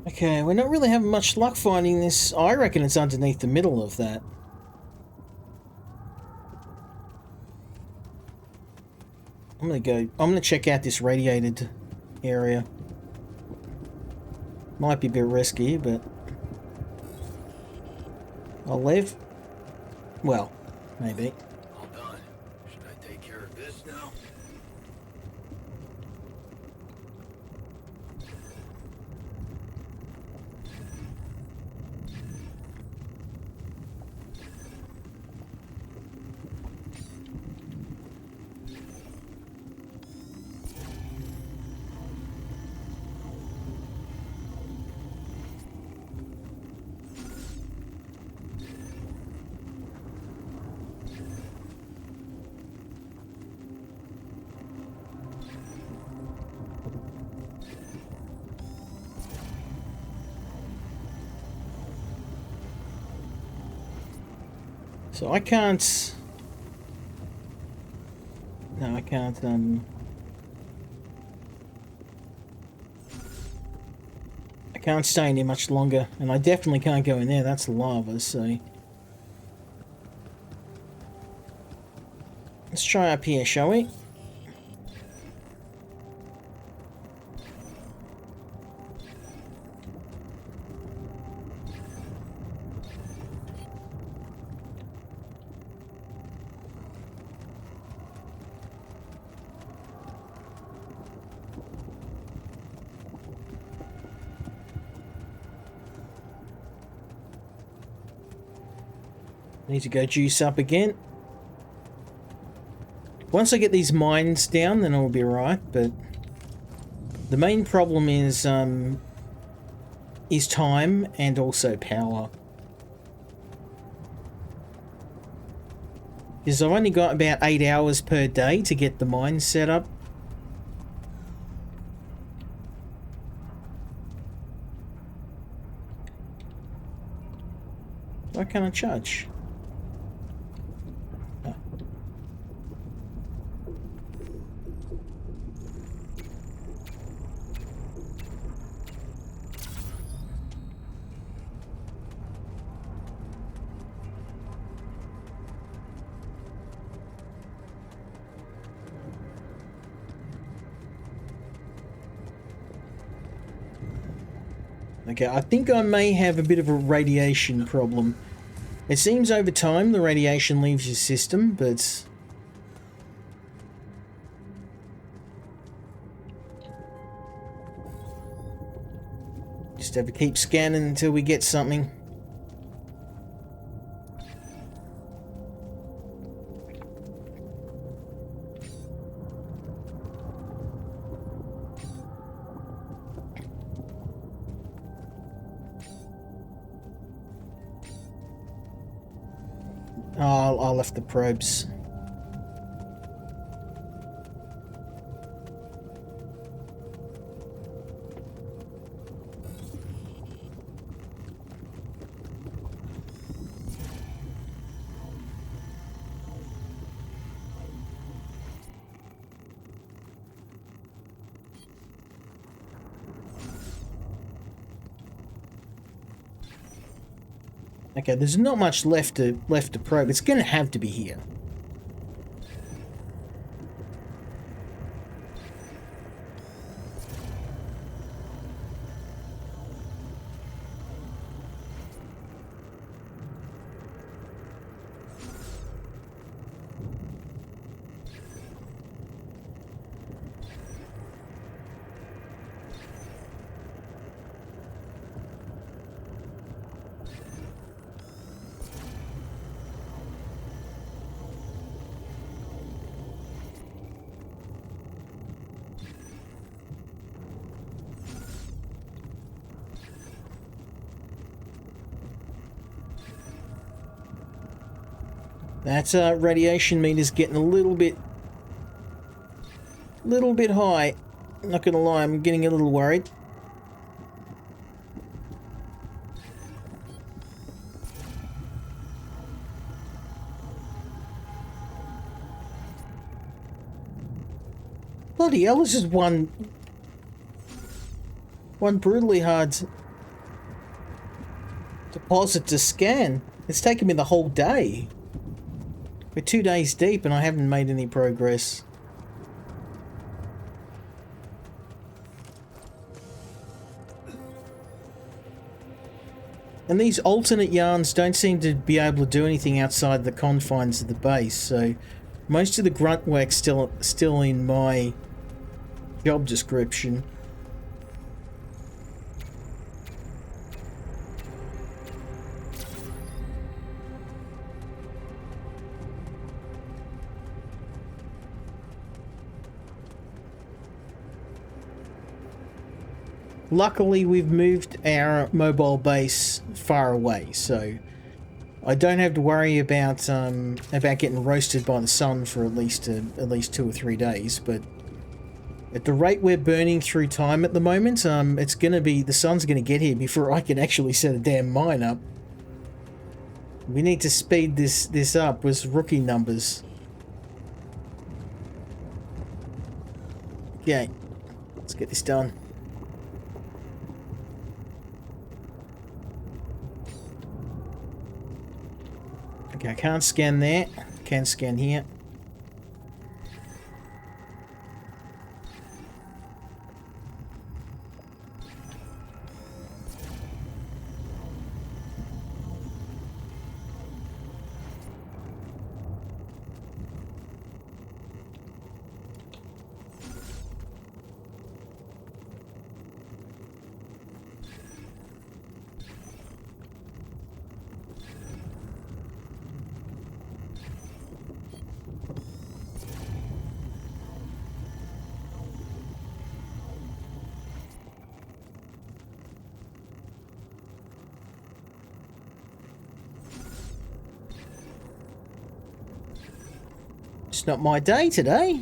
Okay, we're not really having much luck finding this. I reckon it's underneath the middle of that. I'm gonna check out this radiated area. Might be a bit risky, but I'll live. Well, maybe. All done. Should I take care of this now? So I can't... No, I can't, I can't stay in here much longer, and I definitely can't go in there, that's lava, so... Let's try up here, shall we? Need to go juice up again. Once I get these mines down, then I'll be right, but... The main problem is time and also power. Because I've only got about 8 hours per day to get the mines set up. Why can't I charge? Oh. Okay, I think I may have a bit of a radiation problem. It seems over time the radiation leaves your system, but... Just have to keep scanning until we get something. Oh, I left the probes. Okay, there's not much left to probe. It's gonna have to be here. That radiation meter's getting a little bit high. Not gonna lie, I'm getting a little worried. Bloody hell, this is one brutally hard deposit to scan. It's taken me the whole day. We're 2 days deep and I haven't made any progress. And these alternate yarns don't seem to be able to do anything outside the confines of the base, so most of the grunt work's still in my job description. Luckily, we've moved our mobile base far away, so I don't have to worry about getting roasted by the sun for at least 2 or 3 days. But at the rate we're burning through time at the moment, it's gonna be the sun's gonna get here before I can actually set a damn mine up. We need to speed this up with rookie numbers. Okay, let's get this done. Okay, I can't scan there. Can scan here. It's not my day today.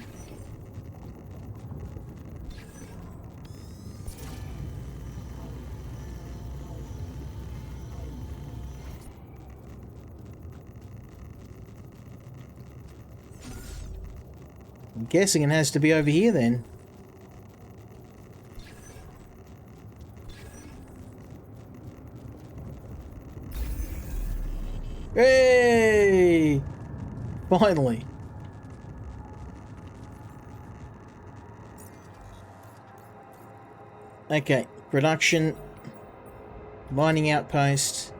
I'm guessing it has to be over here then. Hey! Finally. Okay, production, mining outpost.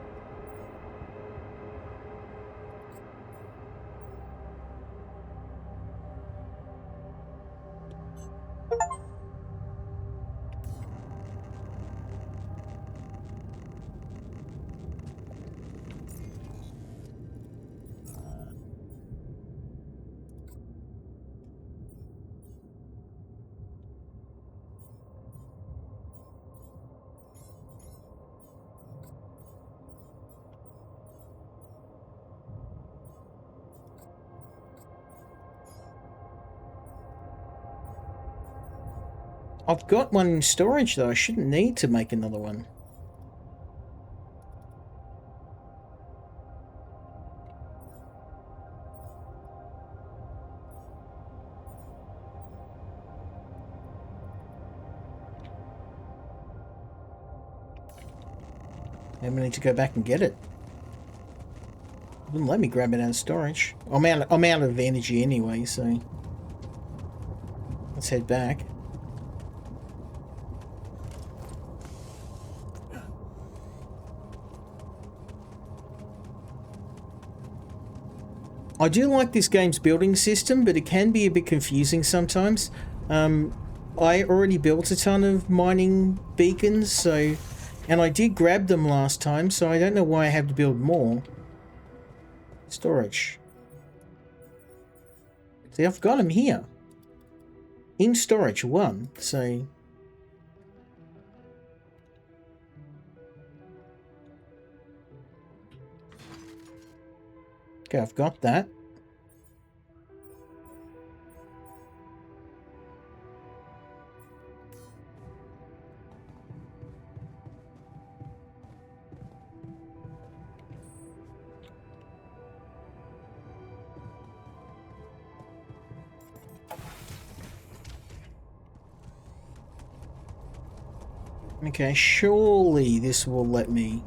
I've got one in storage though, I shouldn't need to make another one. Maybe I need to go back and get it. It wouldn't let me grab it out of storage. I'm out of energy anyway, so let's head back. I do like this game's building system, but it can be a bit confusing sometimes. I already built a ton of mining beacons, so, and I did grab them last time, so I don't know why I have to build more. Storage. See, I've got them here. In storage, 1, so... Okay, I've got that. Okay, surely this will let me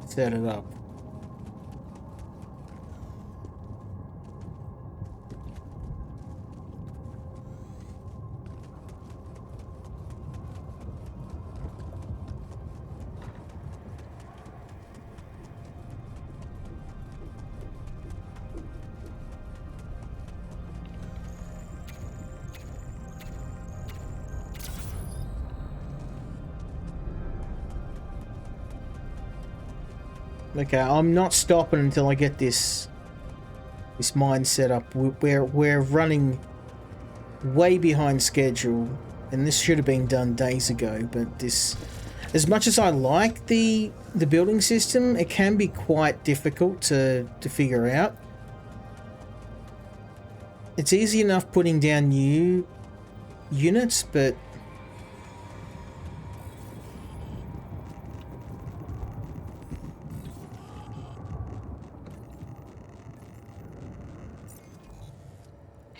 set it up. Okay, I'm not stopping until I get this mine set up. We're running way behind schedule, and this should have been done days ago. But this, as much as I like the building system, it can be quite difficult to figure out. It's easy enough putting down new units, but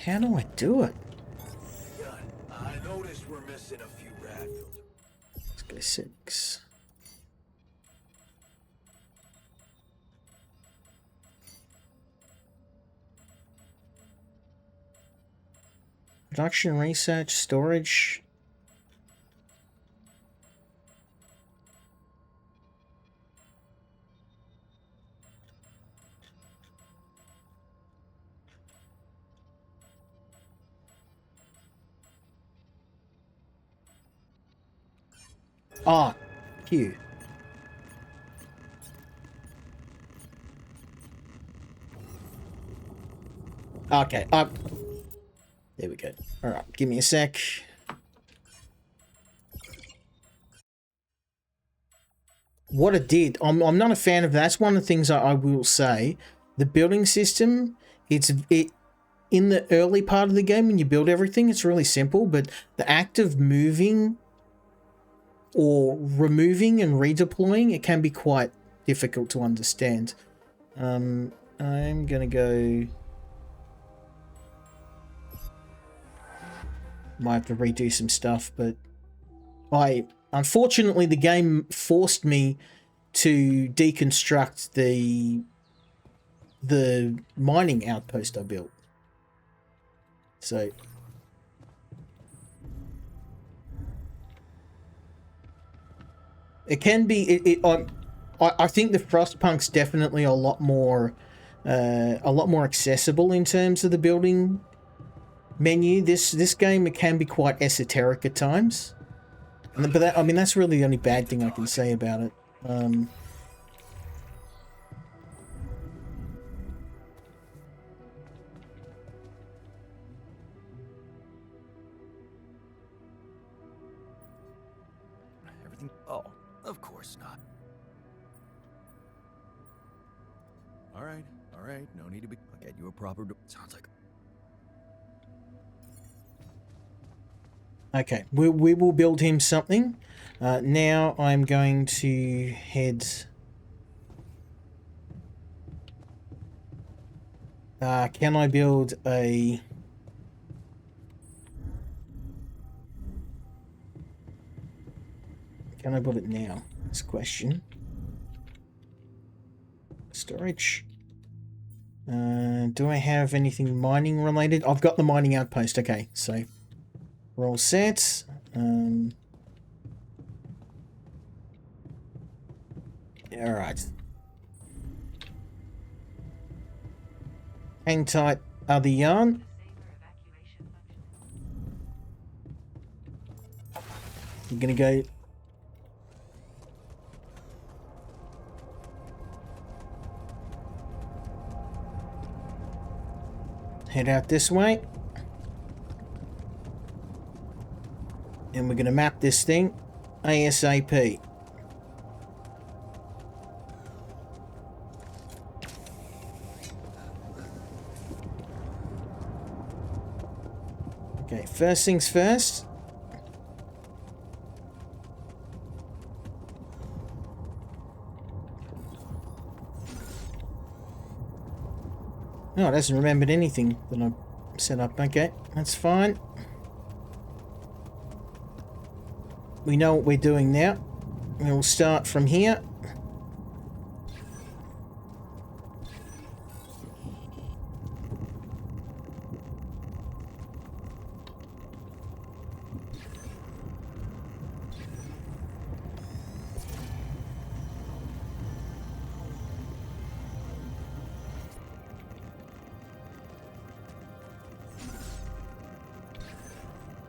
how do I do it? I noticed we're missing a few rad filters. Let's go 6. Production, research, storage. Ah, Q. Okay, there we go. All right, give me a sec. What it did, I'm not a fan of that. That's one of the things I will say. The building system, it in the early part of the game when you build everything, it's really simple, but the act of moving or removing and redeploying, it can be quite difficult to understand. I'm gonna go. Might have to redo some stuff, but unfortunately the game forced me to deconstruct the mining outpost I built. So it can be I think the Frostpunk's definitely a lot more accessible in terms of the building menu. This game, it can be quite esoteric at times, but that, I mean, that's really the only bad thing I can say about it. Everything? Oh, of course not. All right. No need to be. I'll get you a proper. Sounds like. Okay, we will build him something. Now I'm going to head. Can I build a? Can I build it now? That's a question. Storage. Do I have anything mining related? I've got the mining outpost. Okay, so we're all set. All right. Hang tight, other yarn. You're gonna go. Head out this way. And we're going to map this thing ASAP. Okay, first things first. No, it hasn't remembered anything that I set up. Okay, that's fine. We know what we're doing now. We'll start from here.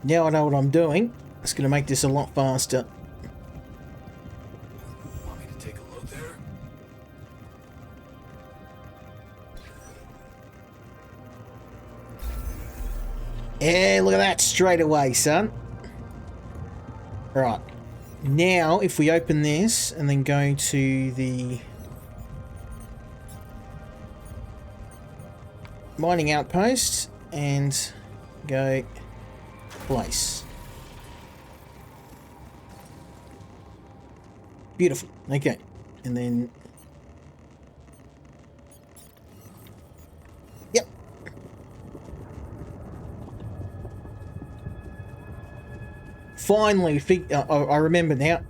Now I know what I'm doing. It's going to make this a lot faster. Want me to take a look there? Yeah, look at that straight away, son. Right. Now, if we open this and then go to the mining outpost and go place. Beautiful. Okay. And then... Yep. Finally, I remember now.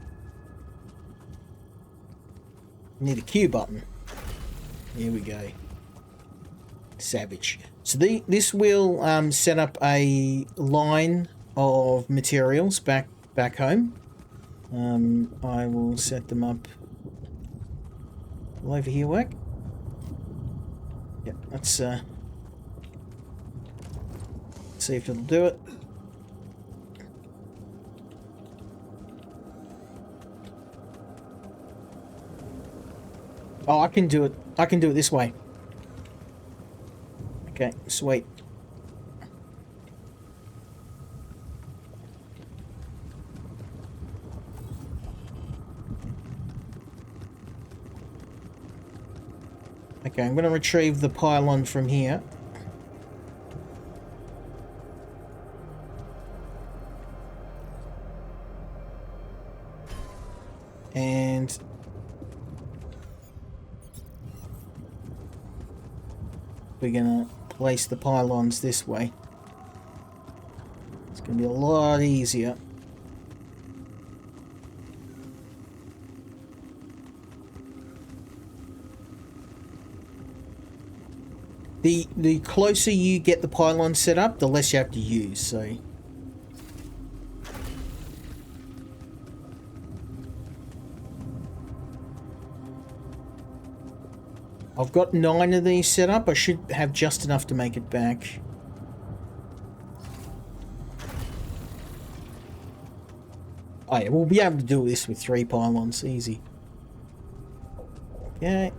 Need a Q button. Here we go. Savage. So this will set up a line of materials back home. I will set them up all over here. Work. Yep. Let's see if it'll do it. Oh, I can do it. I can do it this way. Okay, sweet. Okay, I'm going to retrieve the pylon from here. And we're going to place the pylons this way. It's going to be a lot easier. The closer you get the pylon set up, the less you have to use, so... I've got 9 of these set up. I should have just enough to make it back. Oh yeah, we'll be able to do this with 3 pylons, easy. Okay.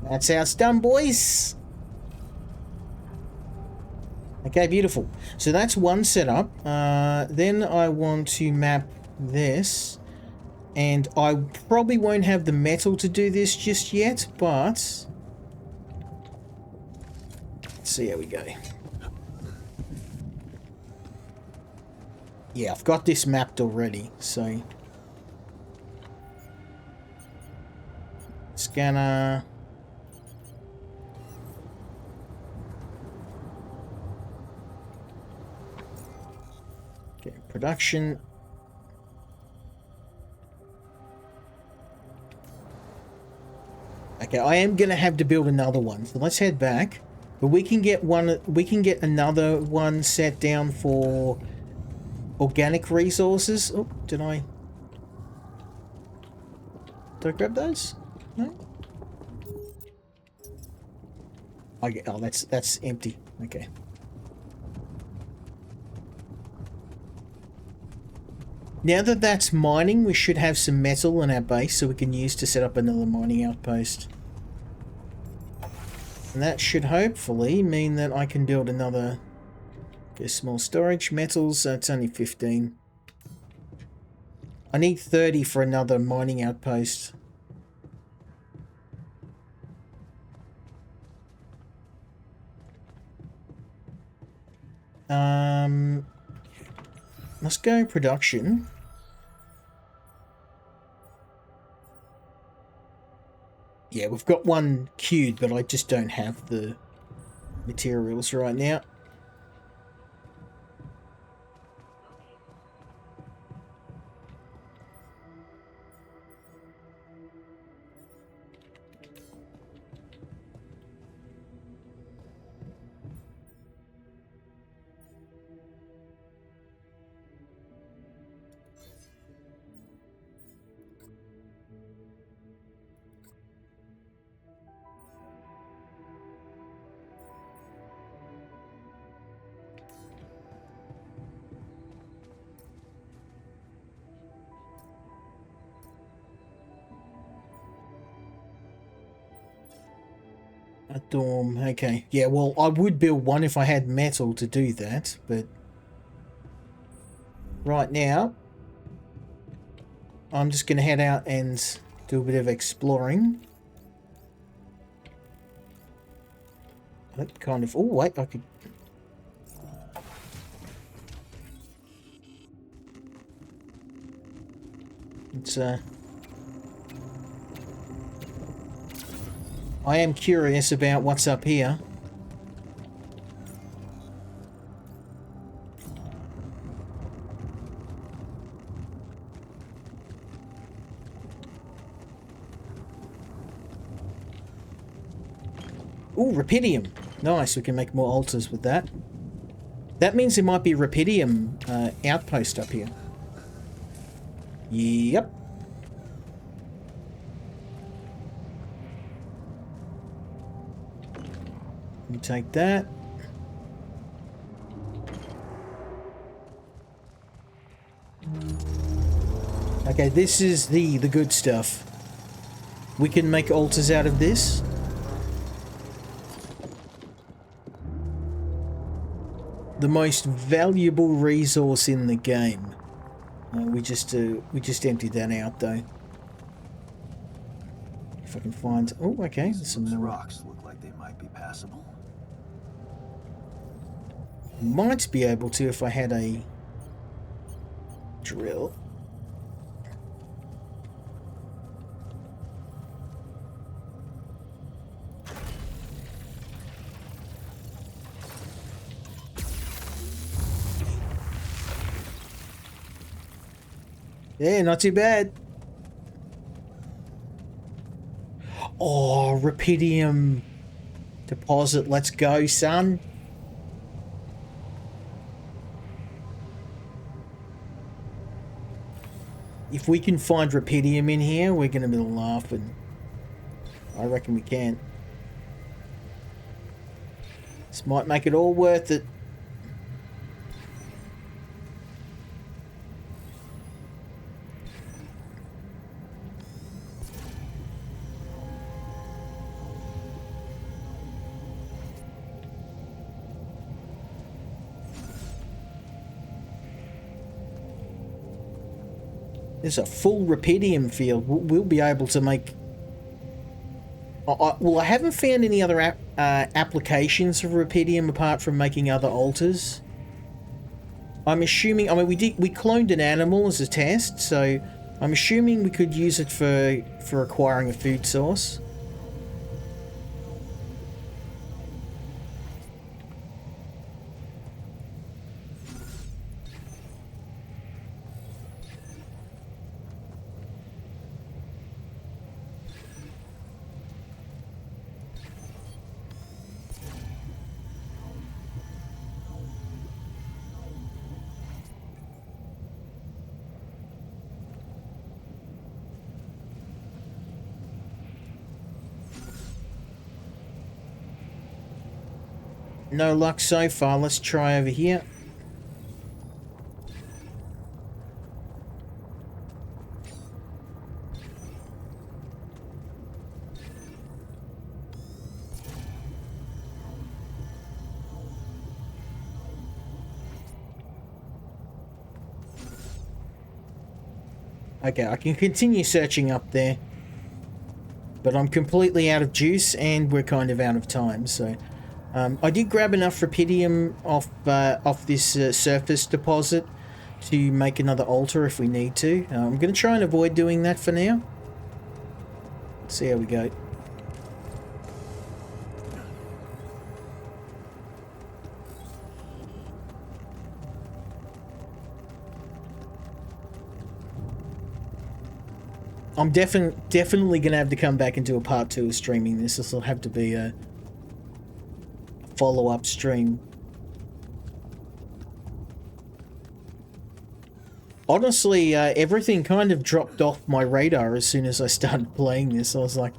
That's how it's done, boys. Okay, beautiful. So that's one setup. Then I want to map this. And I probably won't have the metal to do this just yet, but... let's see how we go. Yeah, I've got this mapped already, so... scanner... okay, production... okay, I am gonna have to build another one, so let's head back. But we can get another one set down for organic resources. Oh, did I grab those? No. Oh, that's empty. Okay. Now that that's mining, we should have some metal in our base so we can use to set up another mining outpost. And that should hopefully mean that I can build another... okay, small storage. Metals, it's only 15. I need 30 for another mining outpost. Let's go production. Yeah, we've got one queued, but I just don't have the materials right now. A dorm, okay. Yeah, well, I would build one if I had metal to do that, but right now, I'm just going to head out and do a bit of exploring. That kind of... Oh, wait, I could... It's, I am curious about what's up here. Ooh, Rapidium. Nice, we can make more altars with that. That means there might be a Rapidium outpost up here. Yep. Let me take that. Okay, this is the good stuff. We can make altars out of this. The most valuable resource in the game. We just emptied that out though. If I can find... Oh, okay. There's some Those more. rocks look like they might be passable. Might be able to if I had a drill. Yeah, not too bad. Oh, Rapidium deposit. Let's go, son. If we can find Rapidium in here, we're going to be laughing. I reckon we can. This might make it all worth it. There's a full Rapidium field. We'll be able to make... well, I haven't found any other applications of Rapidium apart from making other altars. I'm assuming... I mean, we cloned an animal as a test, so I'm assuming we could use it for acquiring a food source. No luck so far. Let's try over here. Okay, I can continue searching up there. But I'm completely out of juice and we're kind of out of time, so... I did grab enough Rapidium off this surface deposit to make another altar if we need to. I'm going to try and avoid doing that for now. Let's see how we go. I'm definitely going to have to come back and do a part 2 of streaming this. This will have to be a follow-up stream. Honestly, everything kind of dropped off my radar as soon as I started playing this. I was like,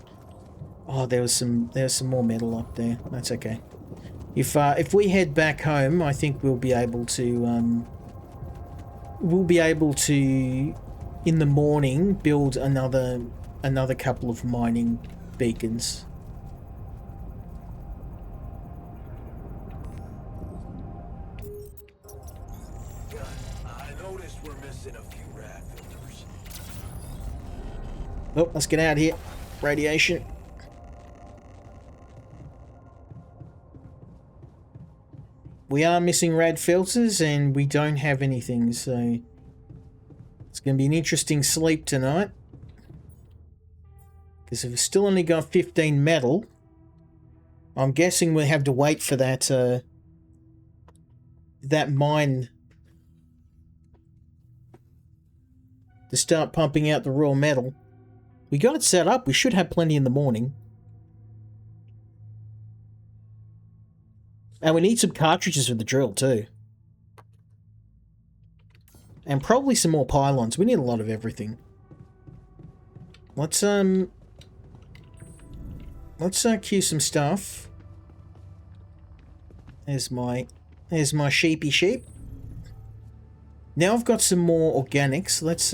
oh, there's some more metal up there. That's okay. If we head back home, I think we'll be able to in the morning build another couple of mining beacons. Oh, let's get out of here. Radiation. We are missing rad filters and we don't have anything, so it's going to be an interesting sleep tonight. Because if we've still only got 15 metal, I'm guessing we'll have to wait for that that mine to start pumping out the raw metal. We got it set up. We should have plenty in the morning. And we need some cartridges for the drill too. And probably some more pylons. We need a lot of everything. Let's queue some stuff. There's my sheepy sheep. Now I've got some more organics. Let's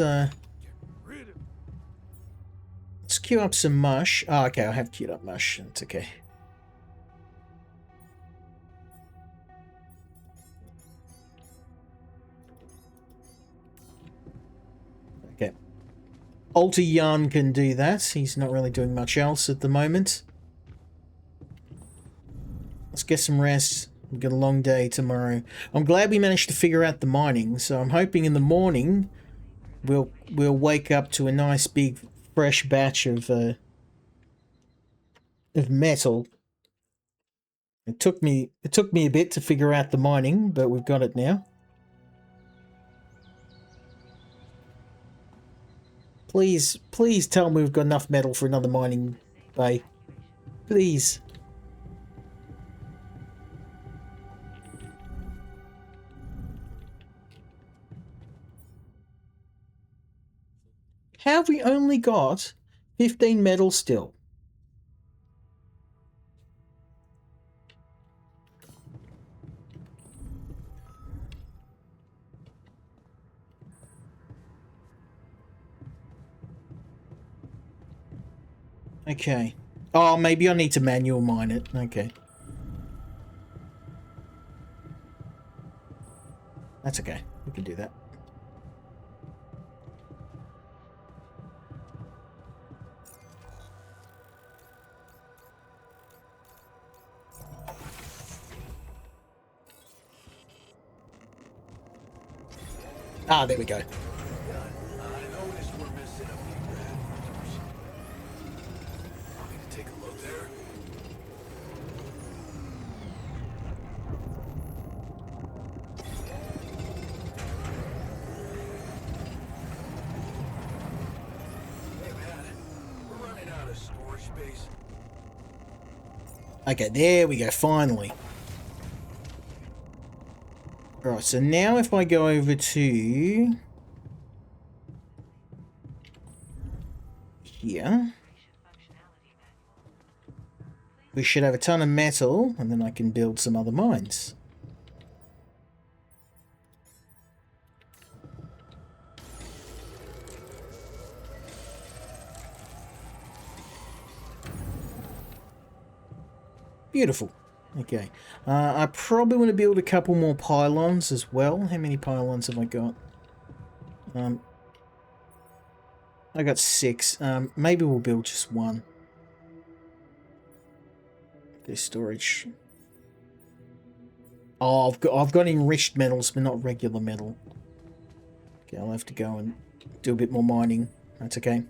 queue up some mush. Oh, okay, I have queued up mush. It's okay. Okay. Alter Yarn can do that. He's not really doing much else at the moment. Let's get some rest. We've got a long day tomorrow. I'm glad we managed to figure out the mining, so I'm hoping in the morning we'll wake up to a nice big fresh batch of metal. It took me a bit to figure out the mining, but we've got it now. Please tell me we've got enough metal for another mining bay. Please. Have we only got 15 metal still? Okay. Oh, maybe I need to manual mine it. Okay. That's okay. We can do that. Ah, there we go. Okay, there we go, finally. Alright, so now if I go over to here, we should have a ton of metal, and then I can build some other mines. Beautiful. Okay. I probably want to build a couple more pylons as well. How many pylons have I got? I got 6. Maybe we'll build just one. There's storage. Oh, I've got enriched metals, but not regular metal. Okay, I'll have to go and do a bit more mining. That's okay.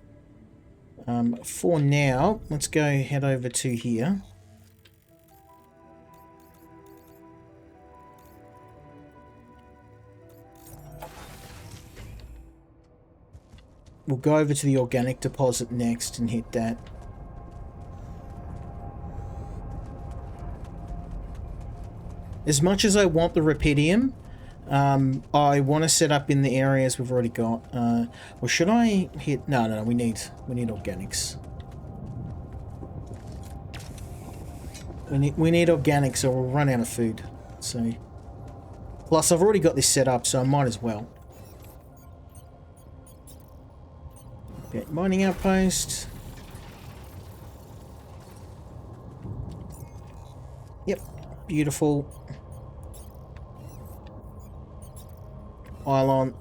For now, let's go head over to here. We'll go over to the organic deposit next and hit that. As much as I want the rupidium, I want to set up in the areas we've already got. Or should I hit... No, we need organics. We need organics or we'll run out of food. So, plus I've already got this set up, so I might as well. Okay, mining outpost. Yep, beautiful. Pylon.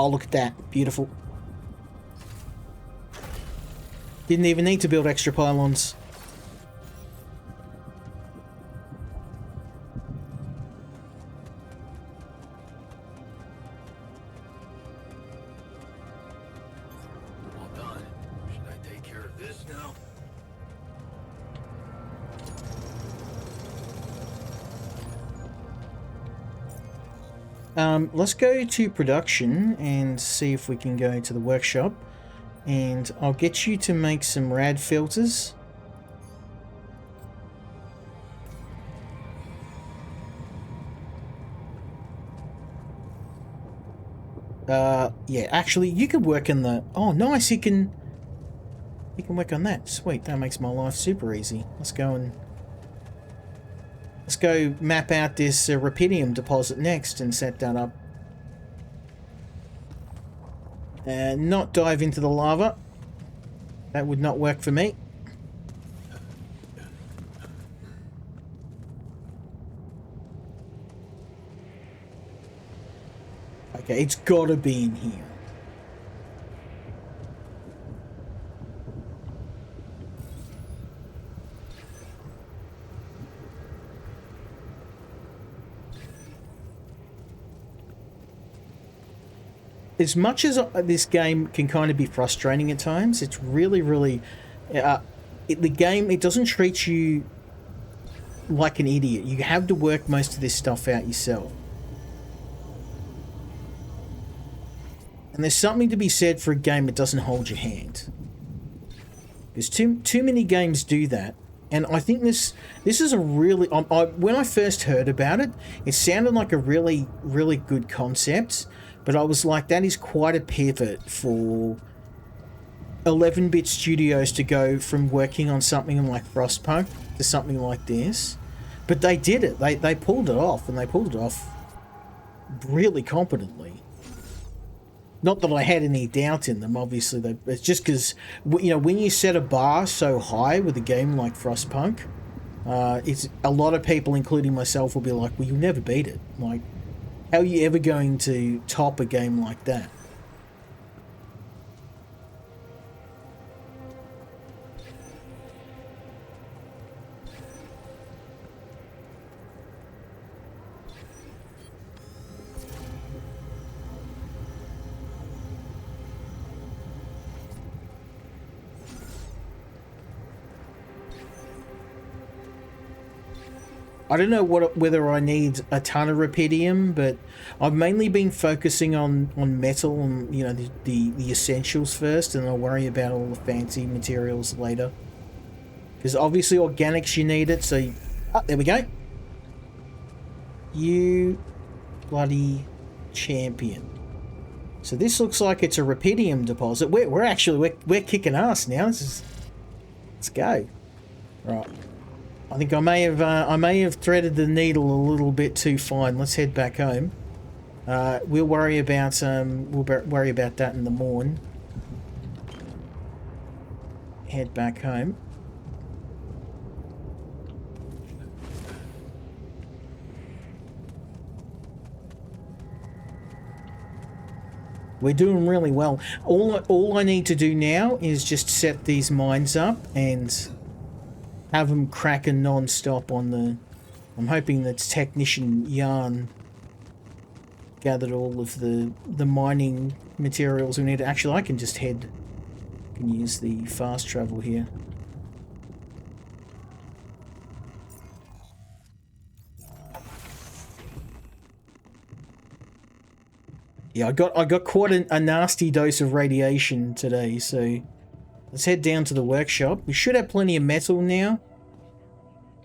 Oh, look at that. Beautiful. Didn't even need to build extra pylons. All done. Should I take care of this now? Let's go to production and see if we can go to the workshop. And I'll get you to make some rad filters. Yeah, actually, you could work in the... Oh, nice, you can work on that. Sweet, that makes my life super easy. Let's go map out this rubidium deposit next and set that up. And not dive into the lava. That would not work for me. Okay, it's gotta be in here. As much as this game can kind of be frustrating at times, it's really, really... the game, it doesn't treat you like an idiot. You have to work most of this stuff out yourself. And there's something to be said for a game that doesn't hold your hand. Because too many games do that. And I think this is a really... when I first heard about it, it sounded like a really, really good concept. But I was like, that is quite a pivot for 11-bit studios to go from working on something like Frostpunk to something like this. But they did it. They pulled it off, and they pulled it off really competently. Not that I had any doubt in them, obviously. It's just because, you know, when you set a bar so high with a game like Frostpunk, it's a lot of people, including myself, will be like, well, you'll never beat it. Like, how are you ever going to top a game like that? I don't know whether I need a ton of rubidium, but I've mainly been focusing on metal and, you know, the essentials first, and I'll worry about all the fancy materials later. Because obviously organics, you need it, so... there we go. You bloody champion. So this looks like it's a rubidium deposit. We're actually kicking ass now. Let's go. Right. I think I may have threaded the needle a little bit too fine. Let's head back home. We'll worry about that in the morning. Head back home. We're doing really well. All I need to do now is just set these mines up and have them cracking non-stop on the... I'm hoping that Technician Yarn gathered all of the mining materials we need. Actually, I can just head... I can use the fast travel here. Yeah, I got quite a nasty dose of radiation today, so let's head down to the workshop. We should have plenty of metal now.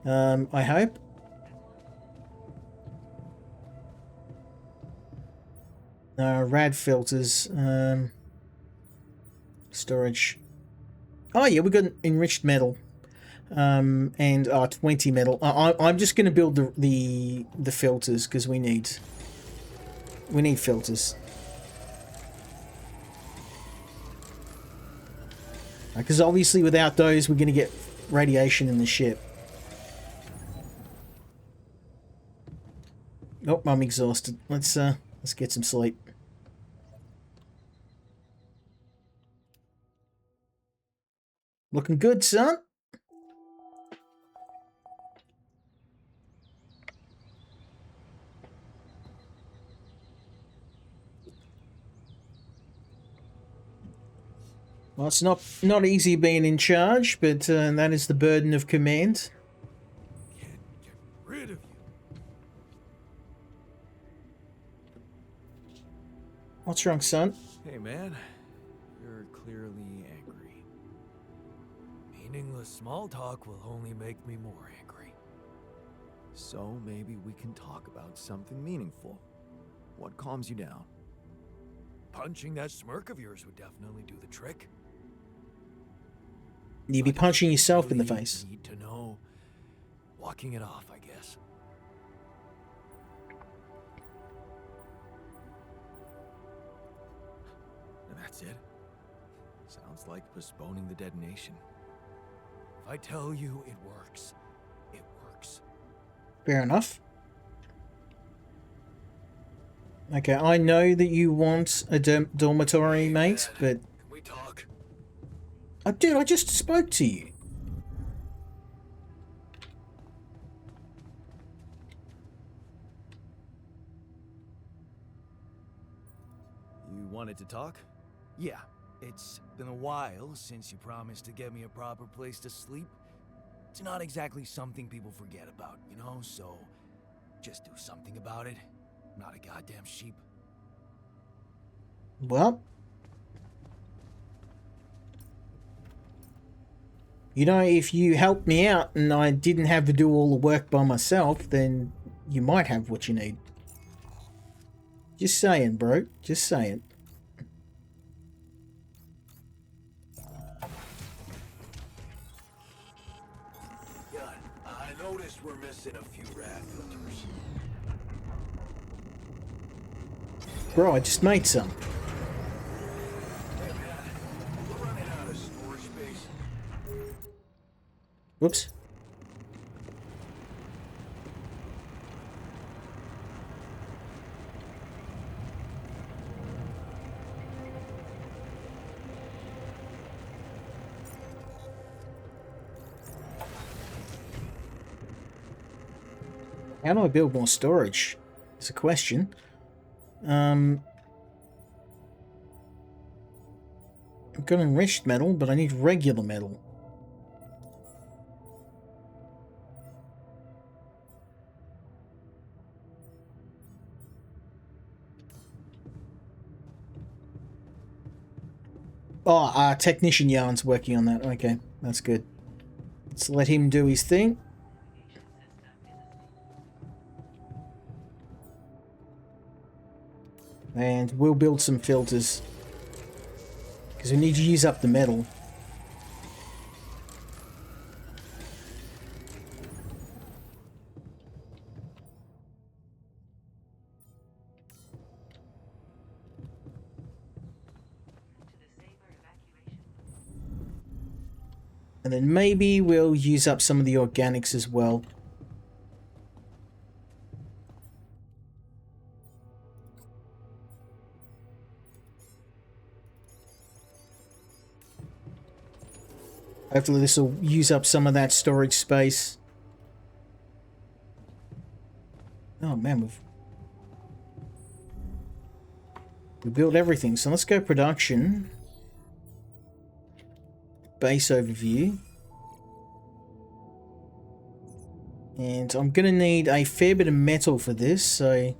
I hope. Rad filters. Storage. Oh yeah, we got enriched metal. And 20 metal. I'm just going to build the filters because we need filters. Because obviously without those we're going to get radiation in the ship. Oh, I'm exhausted. Let's get some sleep. Looking good, son. Well, it's not easy being in charge, but that is the burden of command. Can't get rid of you. What's wrong, son? Hey, man. You're clearly angry. Meaningless small talk will only make me more angry. So maybe we can talk about something meaningful. What calms you down? Punching that smirk of yours would definitely do the trick. You'd be But punching yourself in the really face. Need to know. Walking it off, I guess. And that's it. Sounds like postponing the detonation. If I tell you it works, it works. Fair enough. Okay, I know that you want a dormitory, mate, but... Can we talk? Dude, I just spoke to you. You wanted to talk? Yeah. It's been a while since you promised to get me a proper place to sleep. It's not exactly something people forget about, you know? So, just do something about it. I'm not a goddamn sheep. Well... You know, if you helped me out and I didn't have to do all the work by myself, then you might have what you need. Just saying, bro. Just saying. Yeah, I noticed we're missing a few rad filters. Bro, I just made some. Hey man, we're running out of storage space. Whoops. How do I build more storage? It's a question. I've got enriched metal, but I need regular metal. Oh, Technician Yarn's working on that. Okay, that's good. Let's let him do his thing. And we'll build some filters. Because we need to use up the metal. And then maybe we'll use up some of the organics as well. Hopefully this will use up some of that storage space. Oh man, we built everything. So let's go production. Base overview. And I'm going to need a fair bit of metal for this, so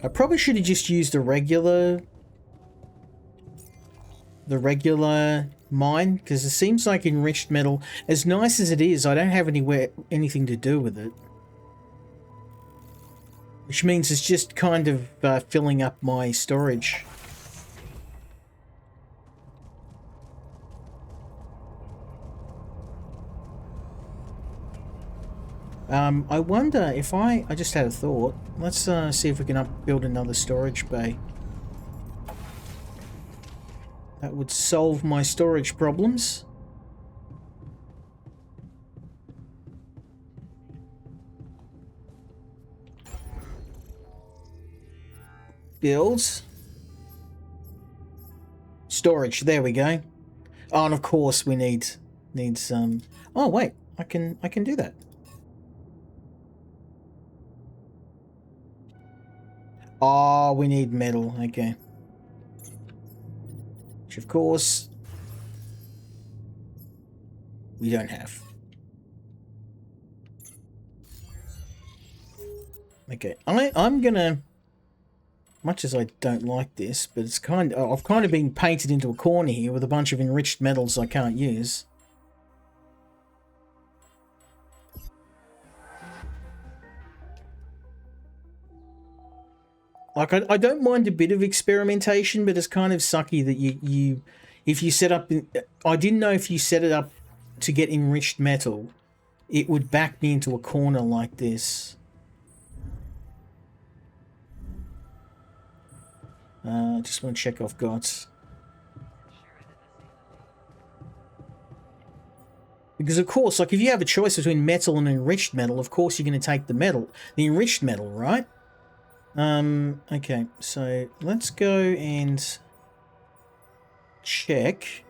I probably should have just used the regular mine, because it seems like enriched metal, as nice as it is, I don't have anything to do with it. Which means it's just kind of filling up my storage. I wonder if I just had a thought. Let's see if we can build another storage bay. That would solve my storage problems. Build. Storage, there we go. Oh, and of course we need Needs some. Oh wait, I can do that. Oh, we need metal. Okay. Which of course we don't have. Okay, I'm gonna. Much as I don't like this, but it's I've kind of been painted into a corner here with a bunch of enriched metals I can't use. Like, I don't mind a bit of experimentation, but it's kind of sucky that if you set up, I didn't know if you set it up to get enriched metal, it would back me into a corner like this. Just want to check I've got. Because of course, like if you have a choice between metal and enriched metal, of course you're going to take the enriched metal, right? Okay, so let's go and check.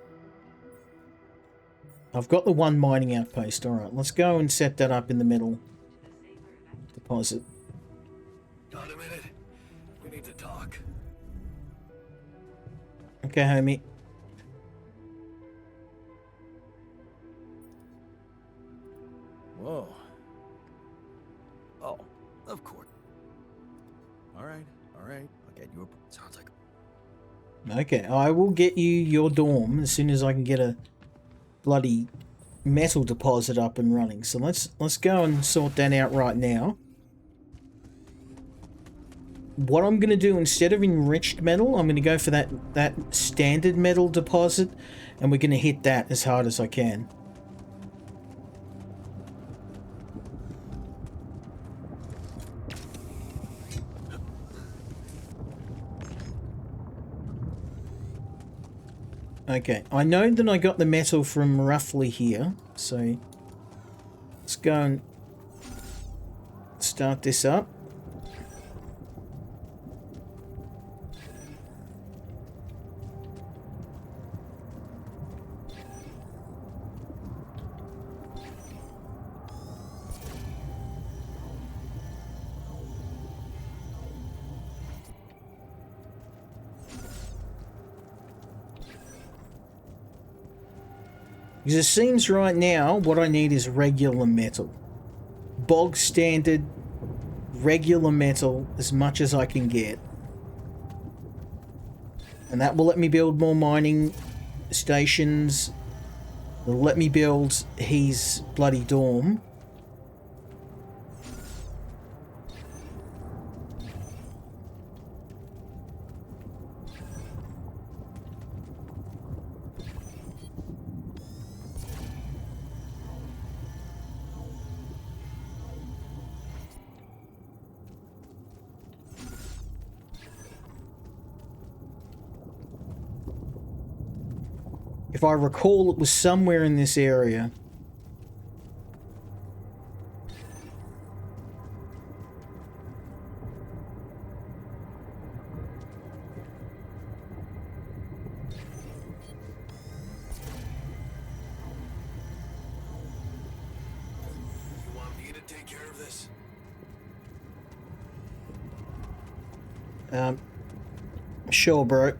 I've got the one mining outpost. All right, let's go and set that up in the middle deposit. Got a minute? We need to talk. Okay, homie. Whoa. Oh, of course. All right. I'll get you a... Sounds like... Okay, I will get you your dorm as soon as I can get a bloody metal deposit up and running. So let's go and sort that out right now. What I'm going to do instead of enriched metal, I'm going to go for that standard metal deposit, and we're going to hit that as hard as I can. Okay, I know that I got the metal from roughly here, so let's go and start this up. Because it seems right now what I need is regular metal. Bog standard regular metal as much as I can get. And that will let me build more mining stations. It'll let me build his bloody dorm. If I recall, it was somewhere in this area. You want me to take care of this? Sure, bro.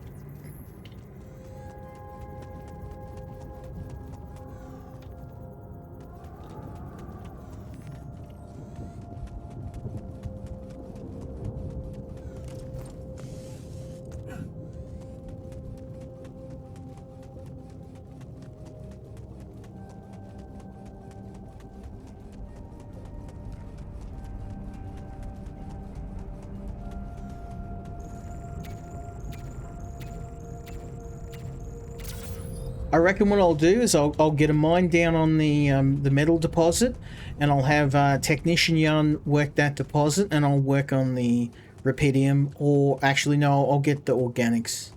I reckon what I'll do is I'll get a mine down on the metal deposit, and I'll have Technician Yarn work that deposit, and I'll work on the Rapidium, or actually no, I'll get the organics.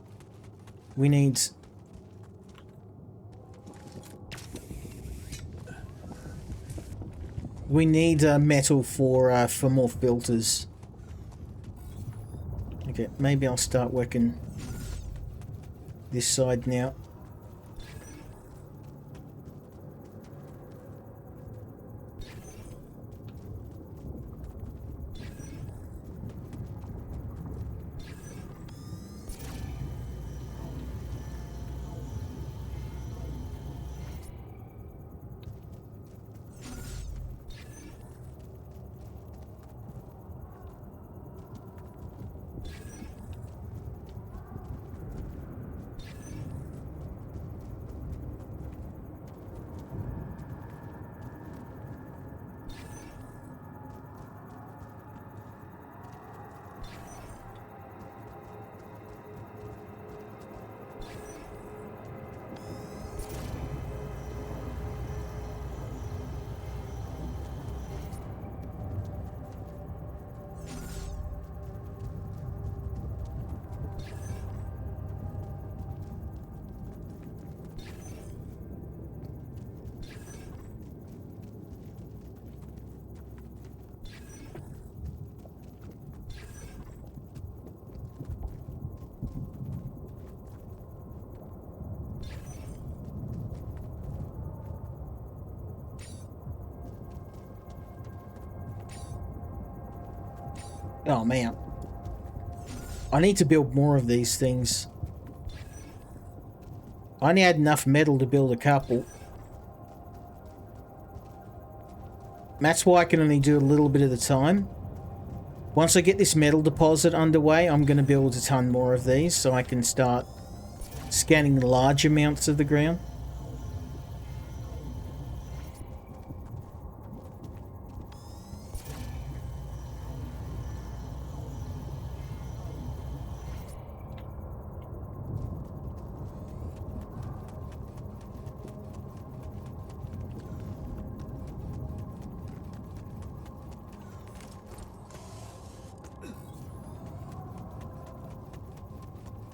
We need metal for more filters. Okay, maybe I'll start working this side now. Oh man. I need to build more of these things. I only had enough metal to build a couple. That's why I can only do a little bit at a time. Once I get this metal deposit underway, I'm going to build a ton more of these so I can start scanning large amounts of the ground.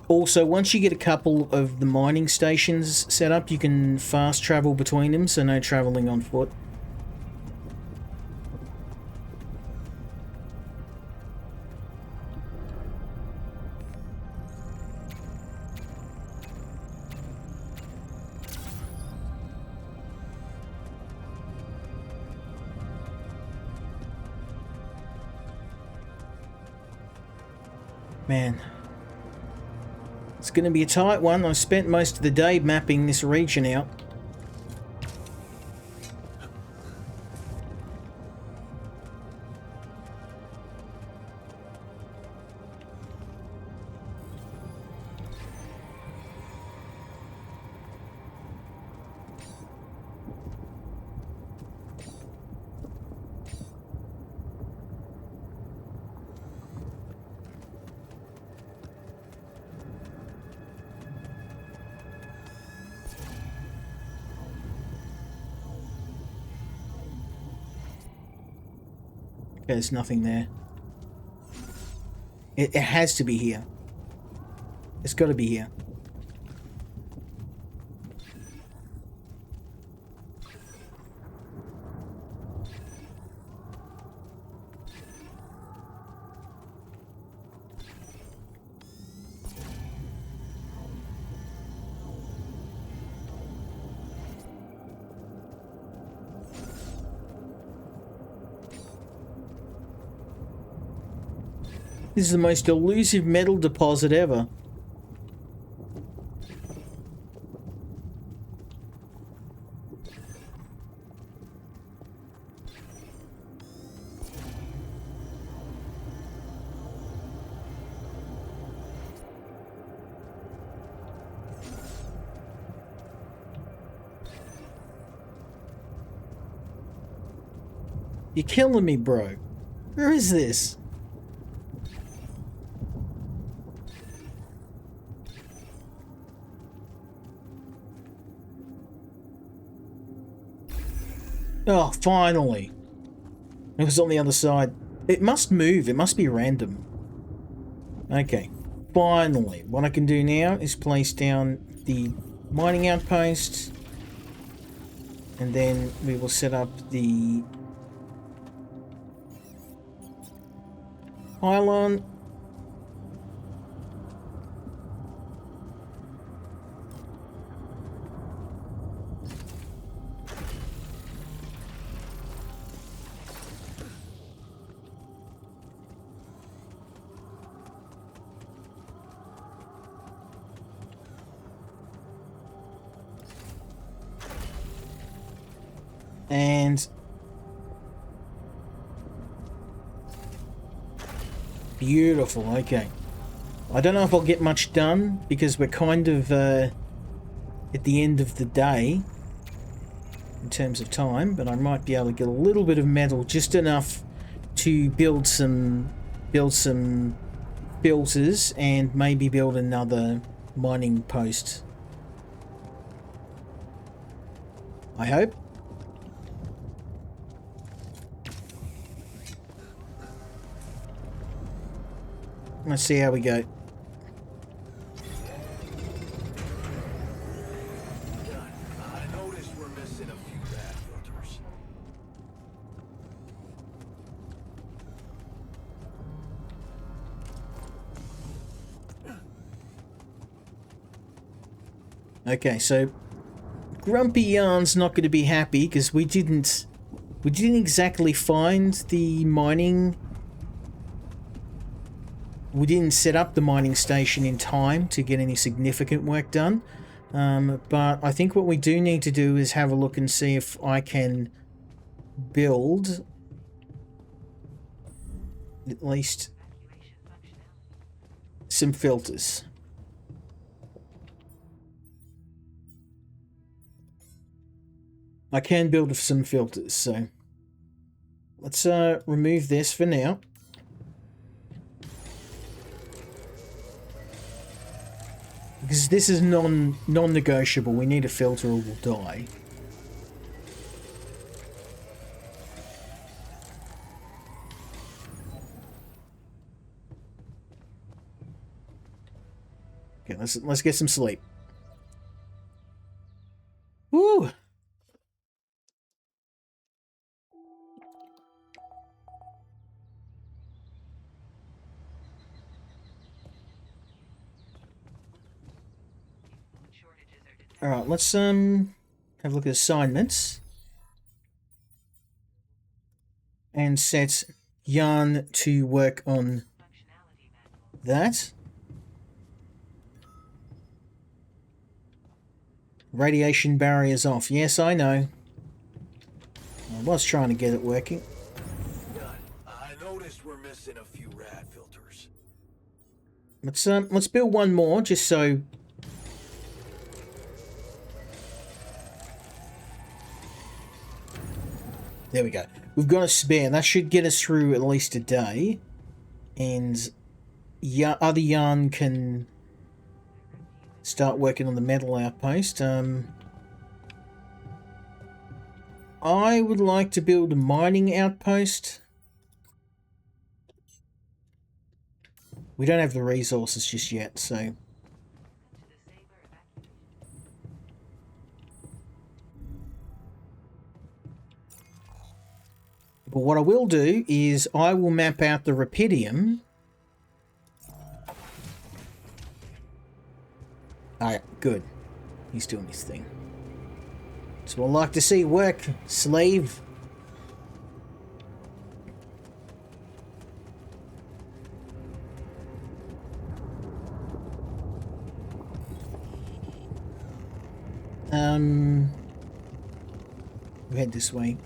Also, once you get a couple of the mining stations set up, you can fast travel between them, so no traveling on foot. Man. It's going to be a tight one. I spent most of the day mapping this region out. Okay, there's nothing there. It has to be here. It's got to be here. This is the most elusive metal deposit ever. You're killing me, bro. Where is this? Oh, finally. It was on the other side. It must move. It must be random. Okay. Finally. What I can do now is place down the mining outpost. And then we will set up the pylon. And beautiful, okay. I don't know if I'll get much done because we're kind of at the end of the day in terms of time, but I might be able to get a little bit of metal, just enough to build some filters and maybe build another mining post. I hope. Let's see how we go. I noticed we're missing a few bad filters. Okay, so Grumpy Yarn's not going to be happy because we didn't exactly find the mining we didn't set up the mining station in time to get any significant work done. But I think what we do need to do is have a look and see if I can build at least some filters. I can build some filters, so let's remove this for now. Because this is non-negotiable. We need a filter or we'll die. Okay, let's get some sleep. Woo! Alright, let's have a look at assignments. And set Yarn to work on that. Radiation barriers off. Yes, I know. I was trying to get it working. I noticed we're missing a few rad filters. Let's build one more just so. There we go. We've got a spare. That should get us through at least a day. And other Yarn can start working on the metal outpost. I would like to build a mining outpost. We don't have the resources just yet, so. But what I will do is I will map out the Rapidium. Alright, good. He's doing his thing. So I'd like to see work, slave. We head this way.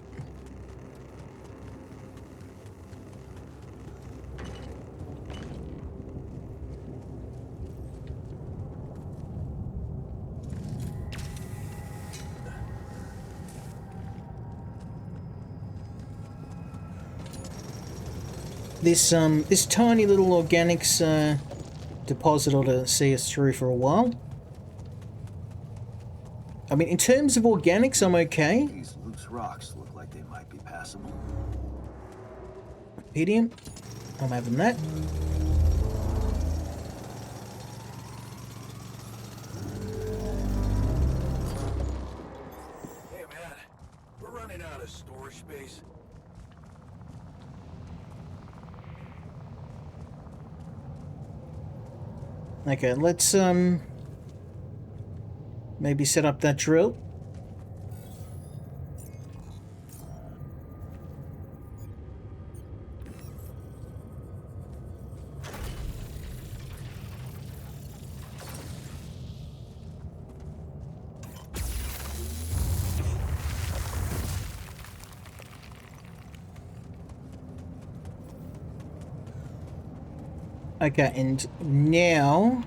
This tiny little organics deposit ought to see us through for a while. I mean, in terms of organics, I'm okay. These loose rocks look like they might be passable. Rapidium, I'm having that. Hey man, we're running out of storage space. Okay, let's maybe set up that drill. Okay, and now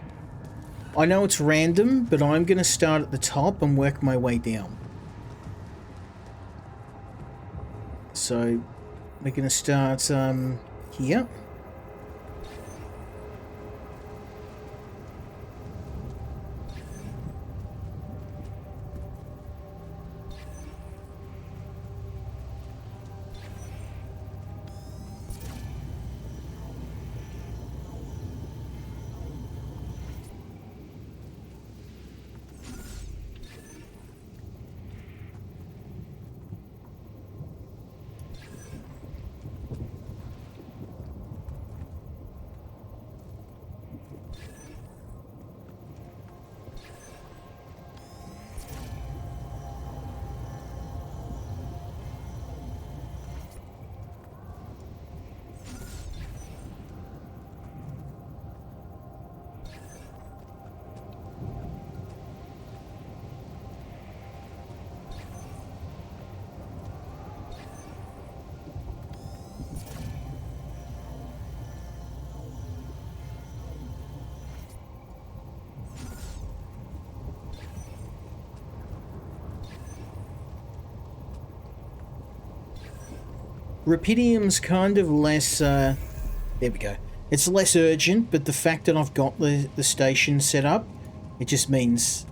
I know it's random, but I'm going to start at the top and work my way down. So we're going to start here. Rupidium's kind of less, there we go. It's less urgent, but the fact that I've got the station set up, it just means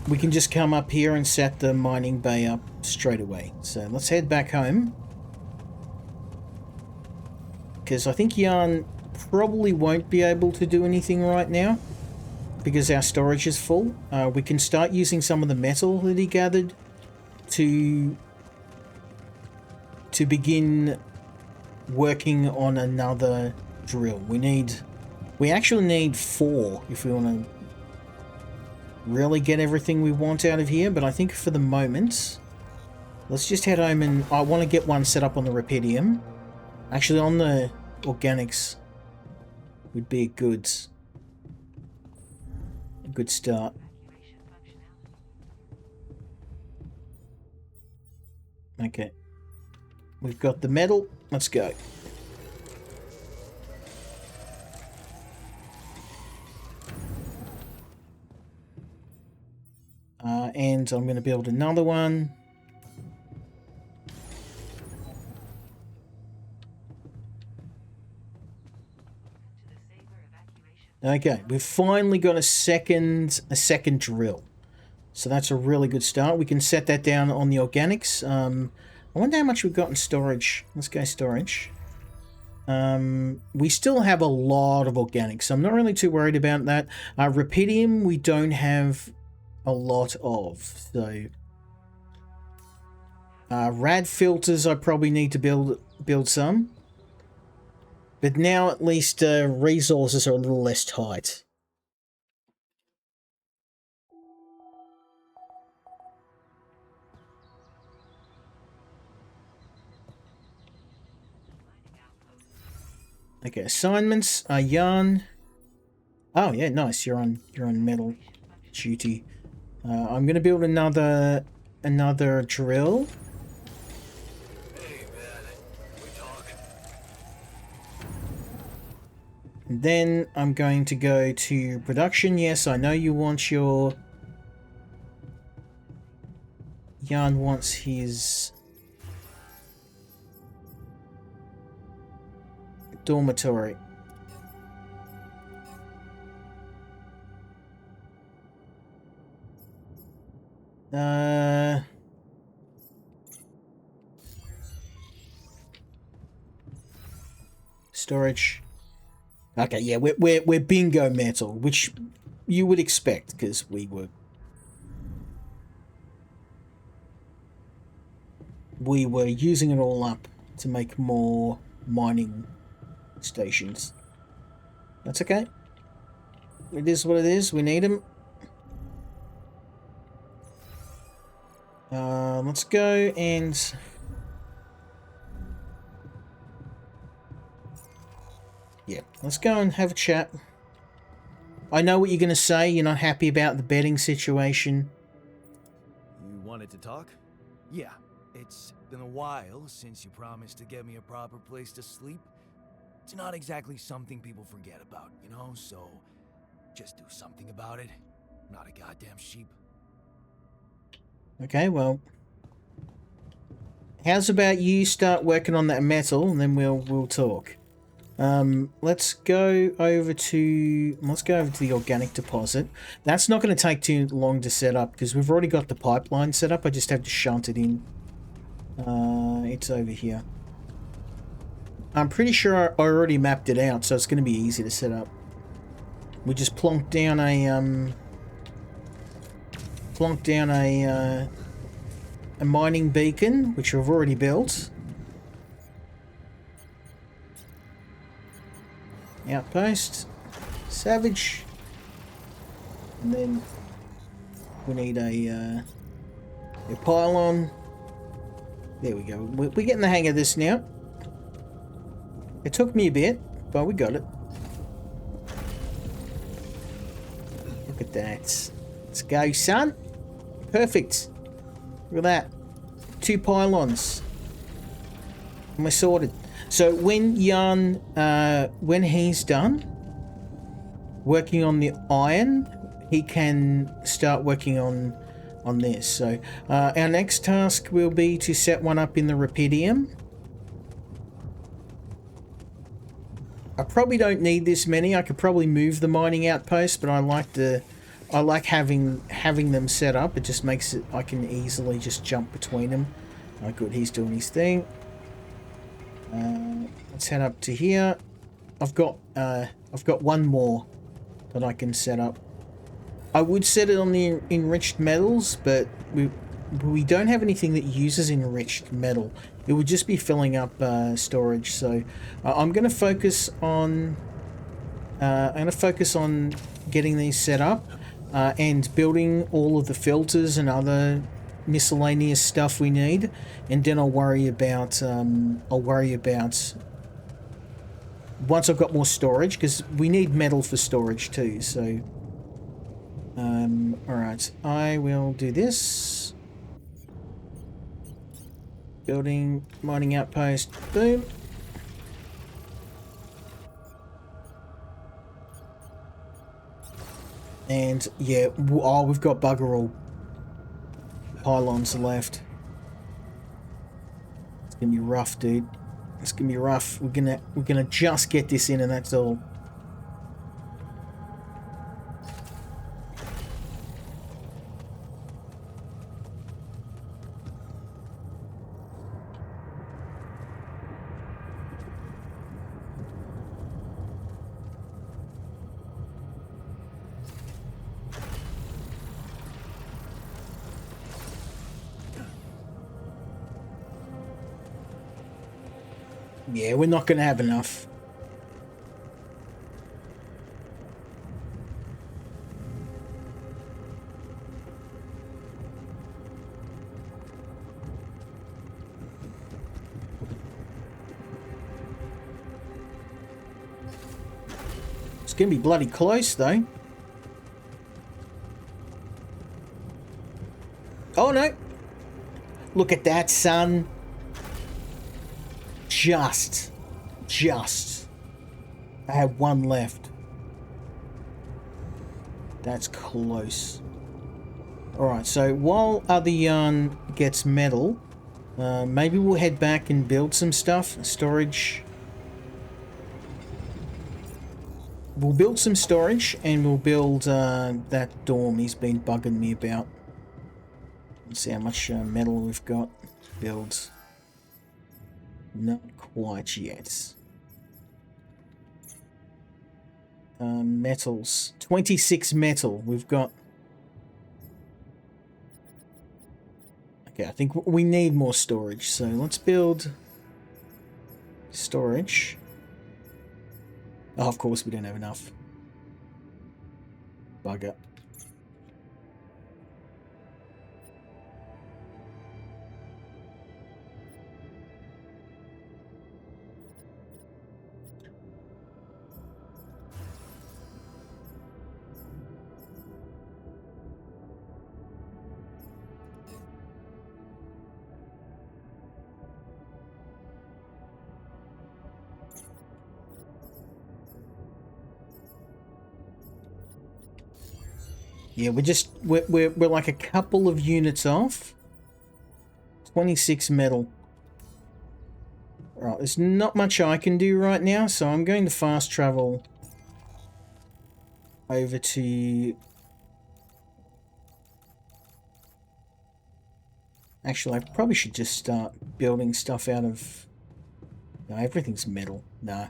we can just come up here and set the mining bay up straight away. So let's head back home. Because I think Jan probably won't be able to do anything right now, because our storage is full. We can start using some of the metal that he gathered to begin working on another drill. We actually need 4 if we want to really get everything we want out of here, but I think for the moment, let's just head home, and I want to get one set up on the Rupidium. Actually, on the organics would be a good start. Okay. We've got the metal. Let's go. And I'm going to build another one. Okay, we've finally got a second drill. So that's a really good start. We can set that down on the organics. I wonder how much we've got in storage. Let's go storage. We still have a lot of organics, so I'm not really too worried about that. Rupidium, we don't have a lot of. So rad filters, I probably need to build some. But now at least resources are a little less tight. Okay, assignments are yarn. Oh yeah, nice. You're on metal duty. I'm gonna build another drill. Hey, man. We talk. And then I'm going to go to production. Yes, I know you want your... Jan wants his... dormitory. Storage. Okay, yeah, we're bingo metal, which you would expect because we were using it all up to make more mining stations. That's okay. It is what it is. We need them. Let's go and... yeah, let's go and have a chat. I know what you're going to say. You're not happy about the betting situation. You wanted to talk? Yeah, it's been a while since you promised to get me a proper place to sleep. It's not exactly something people forget about, you know, so just do something about it. Not a goddamn sheep. Okay, well, how's about you start working on that metal, and then we'll talk. Let's go over to the organic deposit. That's not going to take too long to set up because we've already got the pipeline set up. I just have to shunt it in. It's over here. I'm pretty sure I already mapped it out, so it's going to be easy to set up. We just plonk down a mining beacon, which we've already built. Outpost, savage, and then we need a pylon. There we go. We're getting the hang of this now. It took me a bit, but we got it. Look at that. Let's go, son. Perfect. Look at that. 2 pylons. And we're sorted. So when Jan, when he's done working on the iron, he can start working on this. So our next task will be to set one up in the Rupidium. I probably don't need this many. I could probably move the mining outpost, but I like having them set up. It just makes it, I can easily just jump between them. Oh, good, he's doing his thing. Let's head up to here. I've got one more that I can set up. I would set it on the enriched metals, but we don't have anything that uses enriched metal. It would just be filling up storage. So I'm going to focus on getting these set up and building all of the filters and other miscellaneous stuff we need, and then I'll worry about once I've got more storage, because we need metal for storage too. So alright, I will do this. Building mining outpost, boom. And yeah, oh, we've got bugger all pylons left. It's gonna be rough, dude. It's gonna be rough. We're gonna just get this in, and that's all. Yeah, we're not gonna have enough. It's gonna be bloody close, though. Oh, no. Look at that, son. Just. I have one left. That's close. Alright, so while other yarn gets metal, maybe we'll head back and build some stuff. Storage. We'll build some storage, and we'll build that dorm he's been bugging me about. Let's see how much metal we've got. Build. Not quite yet. Metals. 26 metal. We've got... Okay, I think we need more storage. So let's build storage. Oh, of course we don't have enough. Bugger. Yeah, we're like a couple of units off. 26 metal. Right, there's not much I can do right now, so I'm going to fast travel over to... Actually, I probably should just start building stuff out of... No, everything's metal. Nah.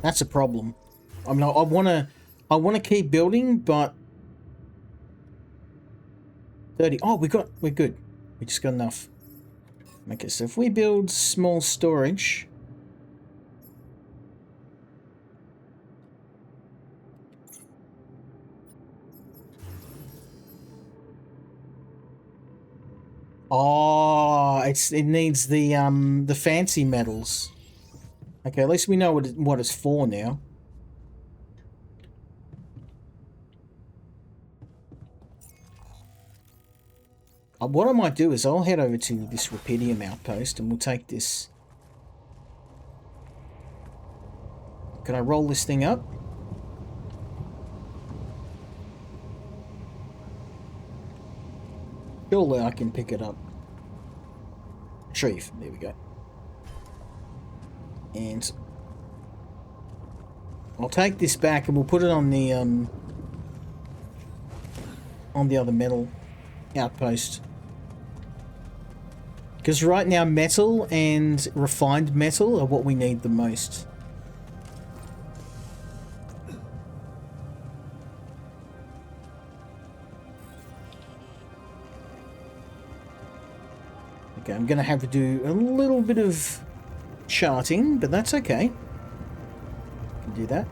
That's a problem. I mean, I wanna keep building, but 30. Oh, we're good. We just got enough. Okay, so if we build small storage, oh, it needs the fancy metals. Okay, at least we know what it's for now. What I might do is I'll head over to this Rapidium outpost and we'll take this. Can I roll this thing up? Surely I can pick it up. retrieve. There we go. And I'll take this back and we'll put it on the other metal outpost. Because right now metal and refined metal are what we need the most. Okay, I'm going to have to do a little bit of charting, but that's okay. Can do that.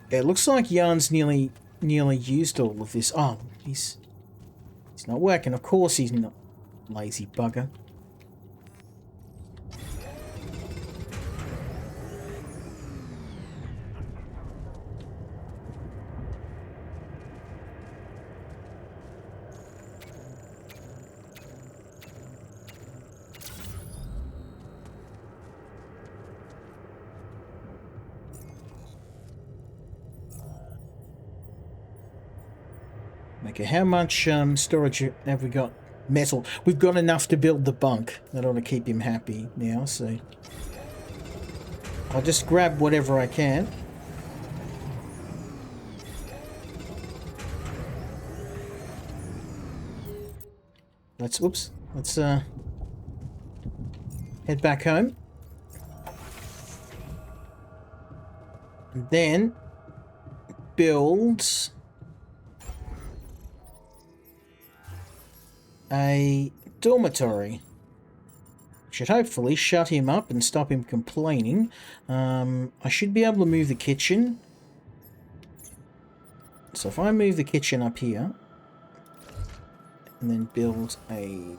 Yeah, it looks like Yarn's nearly used all of this. Oh, he's not working. Of course he's not. Lazy bugger. Okay, how much storage have we got? Metal. We've got enough to build the bunk. That ought to keep him happy now, so... I'll just grab whatever I can. Let's head back home. And then build a dormitory. Should hopefully shut him up and stop him complaining. I should be able to move the kitchen. So if I move the kitchen up here, and then build a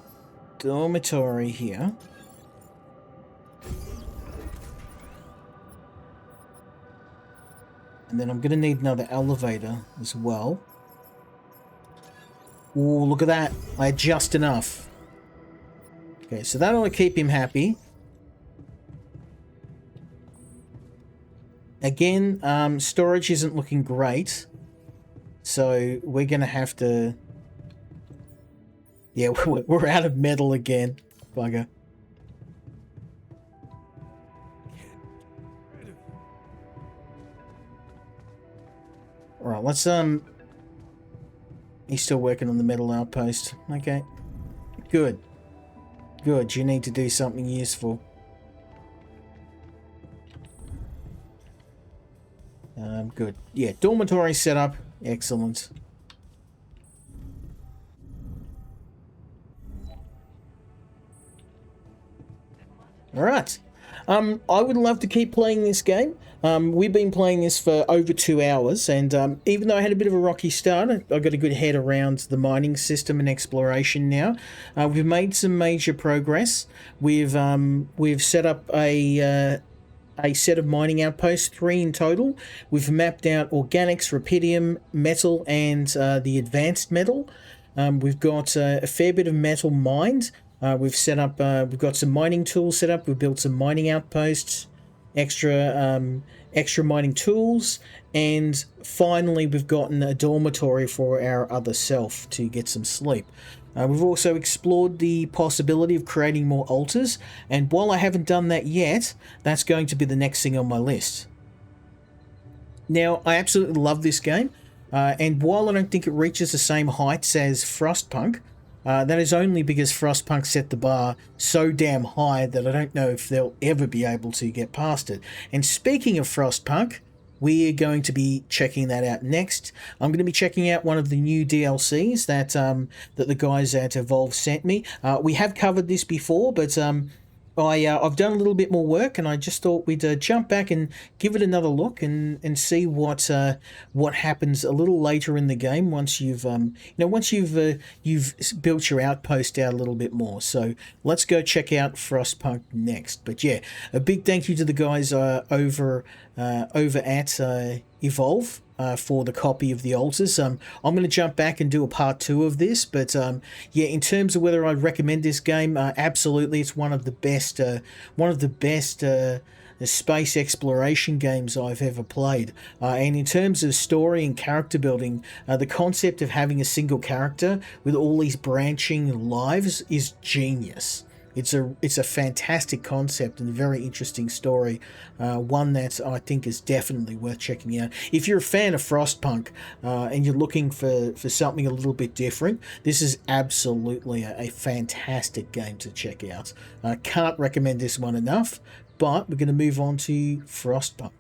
dormitory here. And then I'm going to need another elevator as well. Ooh, look at that. I had just enough. Okay, so that ought to keep him happy. Again, storage isn't looking great. So we're going to have to... Yeah, we're out of metal again. Bugger. Alright, let's, He's still working on the metal outpost. Okay. Good. Good, you need to do something useful. Good. Yeah, dormitory setup. Excellent. Alright. I would love to keep playing this game. We've been playing this for over 2 hours, and even though I had a bit of a rocky start, I got a good head around the mining system and exploration now. We've made some major progress. We've set up a set of mining outposts, 3 in total. We've mapped out organics, rubidium, metal, and the advanced metal. We've got a fair bit of metal mined. We've set up, we've got some mining tools set up. We've built some mining outposts, extra mining tools, and finally we've gotten a dormitory for our other self to get some sleep. We've also explored the possibility of creating more altars, and while I haven't done that yet, that's going to be the next thing on my list. Now, I absolutely love this game, and while I don't think it reaches the same heights as Frostpunk, that is only because Frostpunk set the bar so damn high that I don't know if they'll ever be able to get past it. And speaking of Frostpunk, we're going to be checking that out next. I'm going to be checking out one of the new DLCs that that the guys at Evolve sent me. We have covered this before, but I've done a little bit more work, and I just thought we'd jump back and give it another look and see what happens a little later in the game once you've built your outpost out a little bit more. So let's go check out Frostpunk next. But yeah, a big thank you to the guys over at Evolve. For the copy of the altars. I'm going to jump back and do a part 2 of this, but yeah, in terms of whether I'd recommend this game, absolutely, it's one of the best space exploration games I've ever played. And in terms of story and character building, the concept of having a single character with all these branching lives is genius. It's a fantastic concept and a very interesting story, one that I think is definitely worth checking out. If you're a fan of Frostpunk and you're looking for something a little bit different, this is absolutely a fantastic game to check out. I can't recommend this one enough, but we're going to move on to Frostpunk.